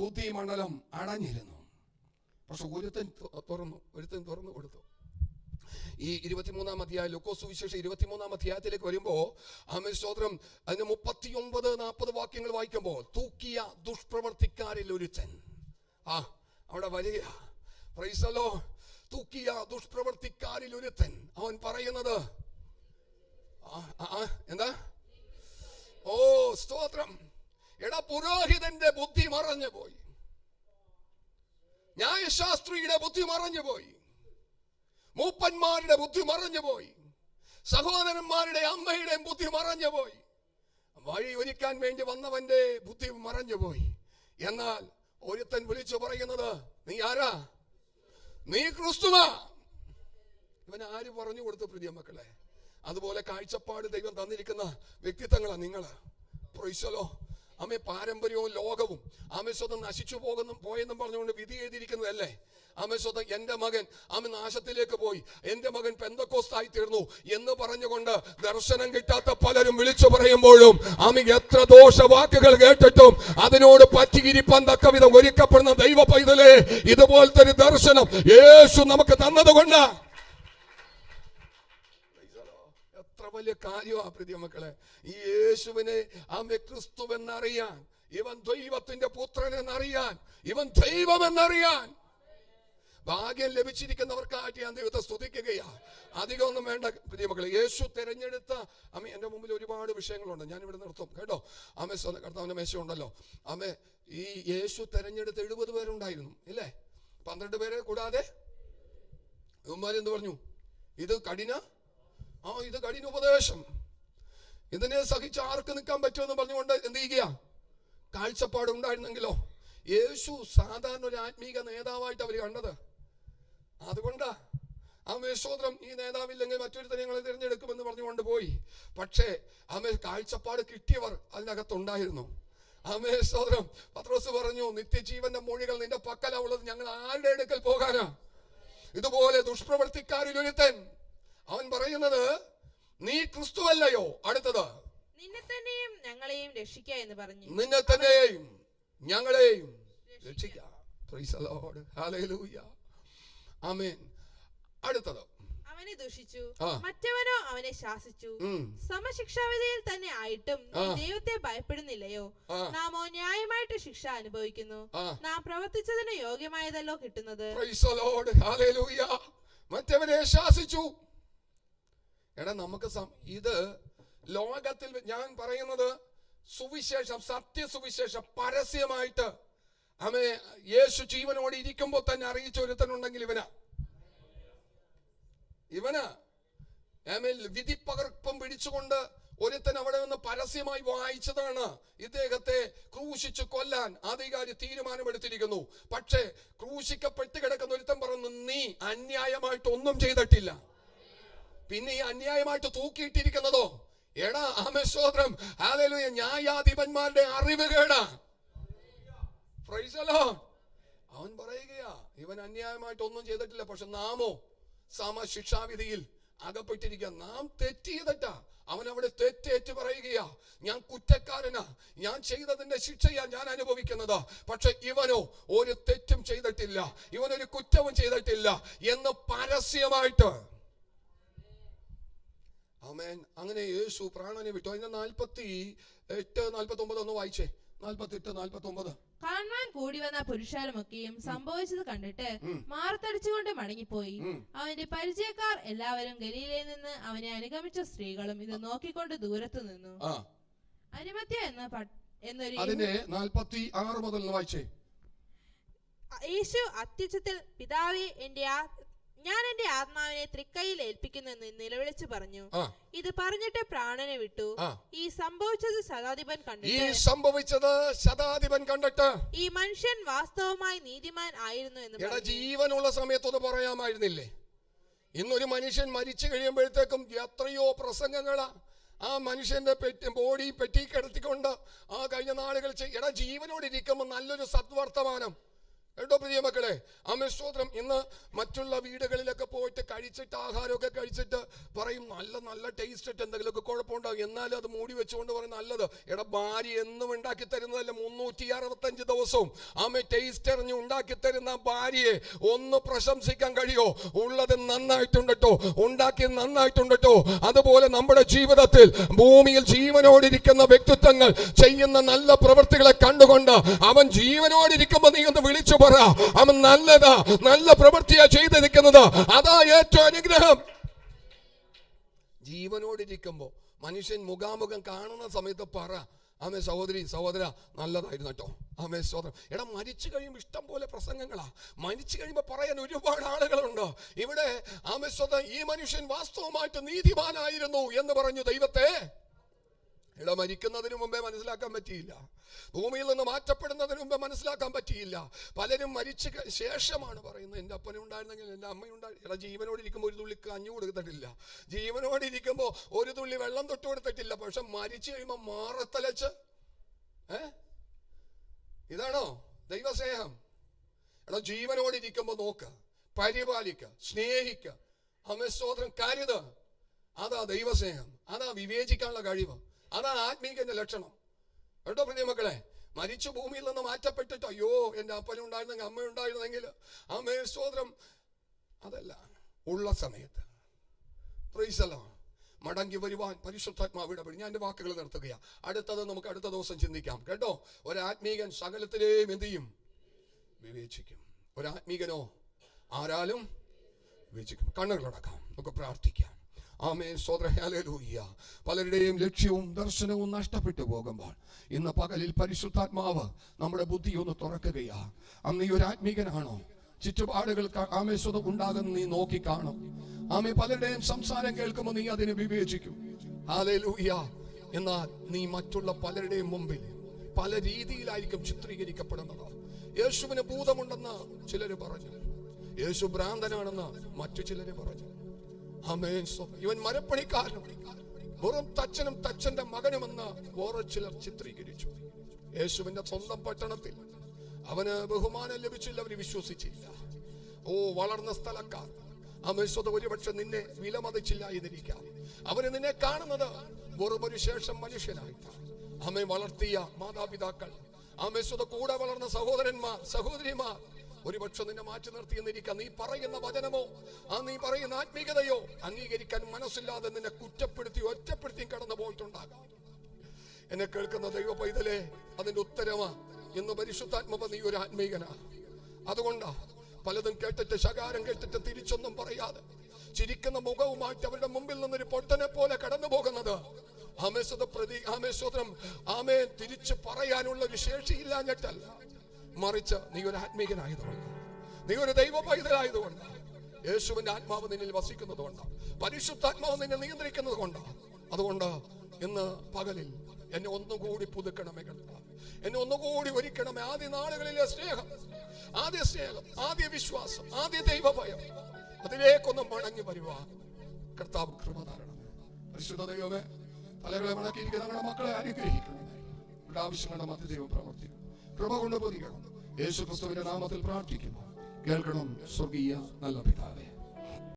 ബുദ്ധി മണ്ഡലം അടഞ്ഞിരുന്നു. പക്ഷെ ഒരുത്തൻ തുറന്നു കൊടുത്തു. ഈ 23-ാം അധ്യായം, ലൂക്കോസ് സുവിശേഷം 23-ാം അധ്യായത്തിലേക്ക് വരുമ്പോ സ്തോത്രം, അതിന് 39-40 വാക്യങ്ങൾ വായിക്കുമ്പോൾ, തൂക്കിയ ദുഷ്പ്രവർത്തിക്കാരിൽ ഒരുത്തൻ അവിടെ വരിക. Praise the lord. തൂക്കിയ ദുഷ്പ്രവർത്തിക്കാരിൽ ഒരുത്തൻ. അവൻ പറയുന്നത് എന്താ? സ്തോത്രം. എടാ, പുരോഹിതന്റെ ബുദ്ധി മറഞ്ഞു പോയി, ന്യായശാസ്ത്രിയുടെ ബുദ്ധി മറഞ്ഞു പോയി, മൂപ്പന്മാരുടെ ബുദ്ധി മറഞ്ഞുപോയി, സഹോദരന്മാരുടെ അമ്മയുടെയും ബുദ്ധി മറഞ്ഞുപോയി, വഴി ഒരുക്കാൻ വേണ്ടി വന്നവന്റെ ബുദ്ധി മറഞ്ഞുപോയി. എന്നാൽ ഒരുത്തൻ വിളിച്ചു പറയുന്നത്, നീ ആരാ? നീ ക്രിസ്തുവാ. ഇവൻ ആര് പറഞ്ഞു കൊടുത്തു പ്രിയ മക്കളെ? അതുപോലെ കാഴ്ചപ്പാട് ദൈവം തന്നിരിക്കുന്ന വ്യക്തിത്വങ്ങളാ നിങ്ങള്. Price the Lord. പാരമ്പര്യവും ലോകവും സ്വന്തം നശിച്ചു പോയെന്നും പറഞ്ഞുകൊണ്ട് വിധി എഴുതിയിരിക്കുന്നതല്ലേ? സ്വന്തം എന്റെ മകൻ നാശത്തിലേക്ക് പോയി, എന്റെ മകൻ പെന്തക്കോസ്തായി തീർന്നു എന്ന് പറഞ്ഞുകൊണ്ട് ദർശനം കിട്ടാത്ത പലരും വിളിച്ചു പറയുമ്പോഴും എത്ര ദോഷവാക്കുകൾ കേട്ടിട്ടും അതിനോട് പറ്റിയിരിപ്പാൻ തക്ക വിധം ഒരുക്കപ്പെടുന്ന ദൈവ പൈതലേ, ഇതുപോലത്തെ ഒരു ദർശനം യേശു നമുക്ക് തന്നതുകൊണ്ട് വലിയ കാര്യമാ പ്രിയ മക്കളെ. ഈ യേശുവിനെ ക്രിസ്തുവെന്നറിയാൻ, ഇവൻ ദൈവത്തിന്റെ പുത്രൻ എന്നറിയാൻ, ഇവൻ ദൈവം എന്നറിയാൻ ഭാഗ്യം ലഭിച്ചിരിക്കുന്നവർക്കായിട്ട് ഞാൻ ദൈവത്തെ സ്തുതിക്കുകയാ. അധികമൊന്നും വേണ്ട പ്രിയ മക്കളെ. യേശു തെരഞ്ഞെടുത്ത എന്റെ മുമ്പിൽ ഒരുപാട് വിഷയങ്ങളുണ്ട്, ഞാൻ ഇവിടെ നിർത്തും കേട്ടോ. കർത്താവിന്റെ മേശ ഉണ്ടല്ലോ. ഈ യേശു തെരഞ്ഞെടുത്ത 70 പേരുണ്ടായിരുന്നു ഇല്ലേ? 12 പേരെ കൂടാതെ ഇവന്മാരെന്ത് പറഞ്ഞു? ഇത് കഠിന ഉപദേശം, ഇതിനെ സഹിച്ച് ആർക്ക് നിൽക്കാൻ പറ്റുമെന്ന് പറഞ്ഞുകൊണ്ട് എന്ത് ചെയ്യുക? കാഴ്ചപ്പാട് ഉണ്ടായിരുന്നെങ്കിലോ. യേശു സാധാരണ ഒരു ആത്മീക നേതാവായിട്ട് അവർ കണ്ടത്. അതുകൊണ്ടാ സ്തോത്രം, ഈ നേതാവില്ലെങ്കിൽ മറ്റൊരുത്തരെ ഞങ്ങൾ തിരഞ്ഞെടുക്കുമെന്ന് പറഞ്ഞുകൊണ്ട് പോയി. പക്ഷേ കാഴ്ചപ്പാട് കിട്ടിയവർ അതിനകത്തുണ്ടായിരുന്നു. സ്തോത്രം. പത്രോസ് പറഞ്ഞു, നിത്യജീവന്റെ മൊഴികൾ നിന്റെ പക്കലാ ഉള്ളത്, ഞങ്ങൾ ആരുടെ അടുക്കൽ പോകാനാ? ഇതുപോലെ ദുഷ്പ്രവർത്തിക്കാരിൽ ഒരുത്തൻ അവൻ പറയുന്നത്, നീ ക്രിസ്തുവല്ലയോ? അടുത്തത്, നിന്നെ തന്നെയും ഞങ്ങളെയും രക്ഷിക്കുക എന്ന് പറഞ്ഞു. നിന്നെ തന്നെയും ഞങ്ങളെയും രക്ഷിക്കുക. Price the Lord. ഹല്ലേലൂയ. ആമേൻ. അടുത്തത്, അവനെ ദുഷിച്ചു, മറ്റവനോ അവനെ ശാസിച്ചു. സമശിക്ഷാവിധിയിൽ തന്നെ ആയിട്ടും ദൈവത്തെ ഭയപ്പെടുന്നില്ലയോ? നാമോ ന്യായമായിട്ട് ശിക്ഷ അനുഭവിക്കുന്നു, നാം പ്രവർത്തിച്ചതിന് യോഗ്യമായതല്ലോ കിട്ടുന്നത്. Price the Lord. ഹല്ലേലൂയ. മറ്റവനെ ശാസിച്ചു. എടാ, നമുക്ക് ഇത് ലോകത്തിൽ ഞാൻ പറയുന്നത് സുവിശേഷം, സത്യസുവിശേഷം പരസ്യമായിട്ട് ആമേ യേശു ജീവനോടെ ഇരിക്കുമ്പോൾ തന്നെ അറിയിച്ച ഒരുത്തനുണ്ടെങ്കിൽ ഇവനാ ആമേ വിധി പകർപ്പം പിടിച്ചുകൊണ്ട് ഒരുത്തൻ അവിടെ നിന്ന് പരസ്യമായി വായിച്ചതാണ് ഇദ്ദേഹത്തെ ക്രൂശിച്ച് കൊല്ലാൻ അധികാരി തീരുമാനമെടുത്തിരിക്കുന്നു. പക്ഷേ ക്രൂശിക്കപ്പെട്ട് കിടക്കുന്ന ഒരുത്തൻ പറഞ്ഞു, നീ അന്യായമായിട്ട് ഒന്നും ചെയ്തിട്ടില്ല. പിന്നെ ഈ അന്യായമായിട്ട് തൂക്കിയിട്ടിരിക്കുന്നതോ, എടാ ആമേ സ്തോത്രം, ഹല്ലേലൂയ, ന്യായാധിപന്മാരുടെ അറിവുകേടാ. Price the Lord. അവൻ പറയുകയാ, ഇവൻ അന്യായമായിട്ട് ഒന്നും ചെയ്തിട്ടില്ല, പക്ഷെ നാമോ സമശിക്ഷാവിധിയിൽ അകപ്പെട്ടിരിക്കുക. നാം തെറ്റ് ചെയ്തിട്ടാ. അവൻ അവിടെ തെറ്റേറ്റ് പറയുകയാ, ഞാൻ കുറ്റക്കാരനാ, ഞാൻ ചെയ്തതിന്റെ ശിക്ഷയാ ഞാൻ അനുഭവിക്കുന്നത്. പക്ഷെ ഇവനോ ഒരു തെറ്റും ചെയ്തിട്ടില്ല, ഇവനൊരു കുറ്റവും ചെയ്തിട്ടില്ല എന്ന് പരസ്യമായിട്ട്. ആമേൻ. അങ്ങനെ യേശു പ്രാണനെ വിട്ടു. അതിന്റെ 48-49 ഒന്ന് വായിച്ചേ. 48-49. കാണുവാൻ കൂടി വന്ന പുരുഷാരമൊക്കെയും സംഭവിച്ചത് കണ്ടിട്ട് മാറത്തടിച്ചുകൊണ്ട് മടങ്ങിപ്പോയി. അവന്റെ പരിചയക്കാർ എല്ലാവരും ഗലീലയിൽ നിന്ന് അവനെ അനുഗമിച്ച സ്ത്രീകളും ഇത് നോക്കിക്കൊണ്ട് ദൂരത്ത് നിന്നു. അരിമത്യ എന്നൊരു 46 മുതൽ വായിച്ചേ. യേശു അത്യുച്ചത്തിൽ, പിതാവേ, ഞാൻ എന്റെ ആത്മാവിനെ തൃക്കൈയിൽ ഏൽപ്പിക്കുന്നു എന്ന് നിലവിളിച്ചു പറഞ്ഞു. ഇത് പറഞ്ഞിട്ട് പ്രാണനെ വിട്ടു. ഈ സംഭവിച്ചത് ശതാധിപൻ കണ്ടിട്ട് ഈ മനുഷ്യൻ വാസ്തവമായി നീതിമാൻ ആയിരുന്നു എന്ന്. ജീവനുള്ള സമയത്തൊന്ന് പറയാമായിരുന്നില്ലേ? ഇന്നൊരു മനുഷ്യൻ മരിച്ചു കഴിയുമ്പോഴത്തേക്കും എത്രയോ പ്രസംഗങ്ങളാ ആ മനുഷ്യന്റെ ബോഡി പെറ്റി കിടത്തിക്കൊണ്ട് കഴിഞ്ഞ നാളുകൾ ജീവനോട് ഇരിക്കുമ്പോൾ നല്ലൊരു സദ്വർത്തമാനം. കേട്ടോ പ്രിയ മക്കളെ, ആമേൻ സ്തോത്രം. ഇന്ന് മറ്റുള്ള വീടുകളിലൊക്കെ പോയിട്ട് കഴിച്ചിട്ട് ആഹാരമൊക്കെ കഴിച്ചിട്ട് പറയും നല്ല നല്ല ടേസ്റ്റ് ഇട്ട് എന്തെങ്കിലുമൊക്കെ കുഴപ്പമുണ്ടാകും. എന്നാലും അത് മൂടി വെച്ചുകൊണ്ട് പറയും നല്ലത്. ഭാര്യ എന്നും ഉണ്ടാക്കി തരുന്നതല്ല, 365 ദിവസവും ആമേ ടേസ്റ്റ് അറിഞ്ഞ് ഉണ്ടാക്കി തരുന്ന ഭാര്യയെ ഒന്ന് പ്രശംസിക്കാൻ കഴിയോ? ഉള്ളത് നന്നായിട്ടുണ്ടോ, ഉണ്ടാക്കിയത് നന്നായിട്ടുണ്ടോ? അതുപോലെ നമ്മുടെ ജീവിതത്തിൽ ഭൂമിയിൽ ജീവനോടിരിക്കുന്ന വ്യക്തിത്വങ്ങൾ ചെയ്യുന്ന നല്ല പ്രവൃത്തികളെ കണ്ടുകൊണ്ട് അവൻ ജീവനോടിരിക്കുമ്പോൾ നീ ഒന്ന് വിളിച്ചു പറ, അവൻ നല്ലതാ, നല്ല പ്രവൃത്തിയാ ചെയ്തിരിക്കുന്നത്, അതാ ഏറ്റവും അനുഗ്രഹം. ജീവനോടിരിക്കുമ്പോ മനുഷ്യൻ മുഖാമുഖം കാണുന്ന സമയത്ത് പറ, ആമേ സഹോദരി സഹോദര നല്ലതായിരുന്നു കേട്ടോ. ആമേ സ്തോത്രം. മരിച്ചു കഴിയുമ്പോൾ ഇഷ്ടം പോലെ പ്രസംഗങ്ങളാ. മരിച്ചു കഴിയുമ്പോൾ പറയാൻ ഒരുപാട് ആളുകളുണ്ട്. ഇവിടെ ആമേ സ്തോത്രം, ഈ മനുഷ്യൻ വാസ്തവമായിട്ട് നീതിമാനായിരുന്നു എന്ന് പറഞ്ഞു ദൈവത്തെ മരിക്കുന്നതിന് മുമ്പേ മനസ്സിലാക്കാൻ പറ്റിയില്ല. ഭൂമിയിൽ നിന്ന് മാറ്റപ്പെടുന്നതിന് മുമ്പേ മനസ്സിലാക്കാൻ പറ്റിയില്ല. പലരും മരിച്ച ശേഷമാണ് പറയുന്നത്, എൻ്റെ അപ്പനുണ്ടായിരുന്നെങ്കിൽ, എൻ്റെ അമ്മയുണ്ടായിരുന്നു. ജീവനോടിരിക്കുമ്പോൾ ഒരു തുള്ളി കഞ്ഞി കൊടുത്തിട്ടില്ല, ജീവനോടിരിക്കുമ്പോൾ ഒരു തുള്ളി വെള്ളം തൊട്ട് കൊടുത്തിട്ടില്ല. പക്ഷെ മരിച്ചു കഴിയുമ്പോൾ മാറത്തലച്ച്. ഇതാണോ ദൈവസ്നേഹം? ജീവനോടിരിക്കുമ്പോൾ നോക്ക, പരിപാലിക്ക, സ്നേഹിക്ക, ആമേൻ സ്തോത്രം, കരുത്. അതാ ദൈവസ്നേഹം, അതാ വിവേചിക്കാനുള്ള കഴിവ്, അതാ ആത്മീയന്റെ ലക്ഷണം. കേട്ടോ പ്രിയ മക്കളെ, മരിച്ചു ഭൂമിയിൽ നിന്ന് മാറ്റപ്പെട്ടിട്ട് അയ്യോ എൻ്റെ അപ്പനുണ്ടായിരുന്നെങ്കിൽ, അമ്മയുണ്ടായിരുന്നെങ്കിൽ, ആമേൻ സ്തോത്രം, അതല്ല. ഉള്ള സമയത്ത് പ്രൈസ് ദി ലോർഡ് മടങ്ങി വരുവാൻ പരിശുദ്ധാത്മാവ് ഇടപെടും. ഞാൻ എൻ്റെ വാക്കുകൾ നിർത്തുകയാണ്. അടുത്തത് നമുക്ക് അടുത്ത ദിവസം ചിന്തിക്കാം. കേട്ടോ, ഒരാത്മീകൻ സകലത്തിലെയും എന്ത് ചെയ്യും? വിവേചിക്കും. ഒരാത്മീകനോ ആരാലും വിവേചിക്കും. കണ്ണുകളടക്കാം, നമുക്ക് പ്രാർത്ഥിക്കാം. ആമേൻ സ്തോത്രം, ഹല്ലേലൂയ. പലരുടെയും ലക്ഷ്യവും ദർശനവും നഷ്ടപ്പെട്ടു പോകുമ്പോൾ ഇന്ന് പകലിൽ പരിശുദ്ധാത്മാവ് നമ്മുടെ ബുദ്ധി ഒന്ന് തുറക്കുകയാ. അന്ന് ഈ ഒരു ആത്മീകനാണോ? ചുറ്റുപാടുകൾ ആമേ സ്വതം ഉണ്ടാകുന്ന നീ നോക്കി കാണും. ആമേ പലരുടെയും സംസാരം കേൾക്കുമ്പോൾ നീ അതിനെ വിവേചിക്കും. ഹല്ലേലൂയ. എന്നാൽ നീ മറ്റുള്ള പലരുടെയും മുമ്പിൽ പല രീതിയിലായിരിക്കും ചിത്രീകരിക്കപ്പെടുന്നത്. യേശുവിന് ഭൂതമുണ്ടെന്ന് ചിലര് പറഞ്ഞു, യേശു ഭ്രാന്തനാണെന്ന് മറ്റു ചിലര് പറഞ്ഞു. ആമേൻ. ഇവൻ മരപ്പണിക്കാരനും വെറും തച്ചനും തച്ചന്റെ മകനുമെന്ന് വേറെ ചിലർ ചിത്രീകരിച്ചു. യേശുവിന്റെ സ്വന്തം പട്ടണത്തിൽ അവന് ബഹുമാനം ലഭിച്ചില്ല, അവര് വിശ്വസിച്ചില്ല. വളർന്ന സ്ഥലക്കാർ ആമേശ്വത ഒരുപക്ഷെ നിന്നെ വിലമതിച്ചില്ലായിരിക്കാം. അവര് നിന്നെ കാണുന്നത് വെറും ഒരു ശേഷം മനുഷ്യനായിട്ടാണ്. ആമേ വളർത്തിയ മാതാപിതാക്കൾ, ആമേശ്വത കൂടെ വളർന്ന സഹോദരന്മാർ, സഹോദരിമാർ ഒരുപക്ഷെ നിന്നെ മാറ്റി നിർത്തിയെന്നിരിക്കാം. നീ പറയുന്ന വചനമോ നീ പറയുന്ന ആത്മീയതയോ അംഗീകരിക്കാൻ മനസ്സില്ലാതെ നിന്നെ കുറ്റപ്പെടുത്തി ഒറ്റപ്പെടുത്തിയും കടന്നു പോയിട്ടുണ്ടാകാം. എന്നെ കേൾക്കുന്ന ദൈവ പൈതലേ, അതിന്റെ ഉത്തരവാ ഇന്ന് പരിശുദ്ധാത്മാവ് നീ ഒരു ആത്മീകനാ. അതുകൊണ്ടാ പലതും കേട്ടിട്ട് ശകാരം കേട്ടിട്ട് തിരിച്ചൊന്നും പറയാതെ ചിരിക്കുന്ന മുഖവുമായിട്ട് അവരുടെ മുമ്പിൽ നിന്നൊരു പൊട്ടനെ പോലെ കടന്നു പോകുന്നത്. ആമേശ്വരം ആമേ തിരിച്ചു പറയാനുള്ള ഒരു ശേഷിയില്ലാഞ്ഞിട്ടല്ല, മറിച്ച് നീ ഒരു ആത്മീകനായതുകൊണ്ട്, നീ ഒരു ദൈവ പൈതലായതുകൊണ്ട്, യേശുവിന്റെ ആത്മാവ് നിന്നിൽ വസിക്കുന്നത് കൊണ്ട്, പരിശുദ്ധാത്മാവ് നിന്നെ നിയന്ത്രിക്കുന്നത് കൊണ്ട്, അതുകൊണ്ട് ഇന്ന് പകലിൽ എന്നെ ഒന്നുകൂടി പുതുക്കണമേ കർത്താവേ, എന്നെ ഒന്നുകൂടി ഒരുക്കണമേ. ആദ്യ നാളുകളിലെ സ്നേഹം, ആദ്യ വിശ്വാസം, ആദ്യ ദൈവഭയം, അതിലേക്കൊന്ന് മടങ്ങി വരുവാൻ കർത്താവ് കൃപ തരണമേ. പരിശുദ്ധ ദൈവമേ, തലകളെ മടക്കിയിരിക്കുന്ന നമ്മുടെ മക്കളെ അനുഗ്രഹിക്കണമേ. ഇവിടെ ആവശ്യങ്ങളുടെ മധ്യ ദൈവം പ്രവർത്തിക്കും. കൃപ കൊണ്ട് പൊതിക്കണം. യേശു ക്രിസ്തുവിന്റെ നാമത്തിൽ പ്രാർത്ഥിക്കുന്നു. കേൾക്കണം സ്വർഗീയ നല്ല പിതാവേ.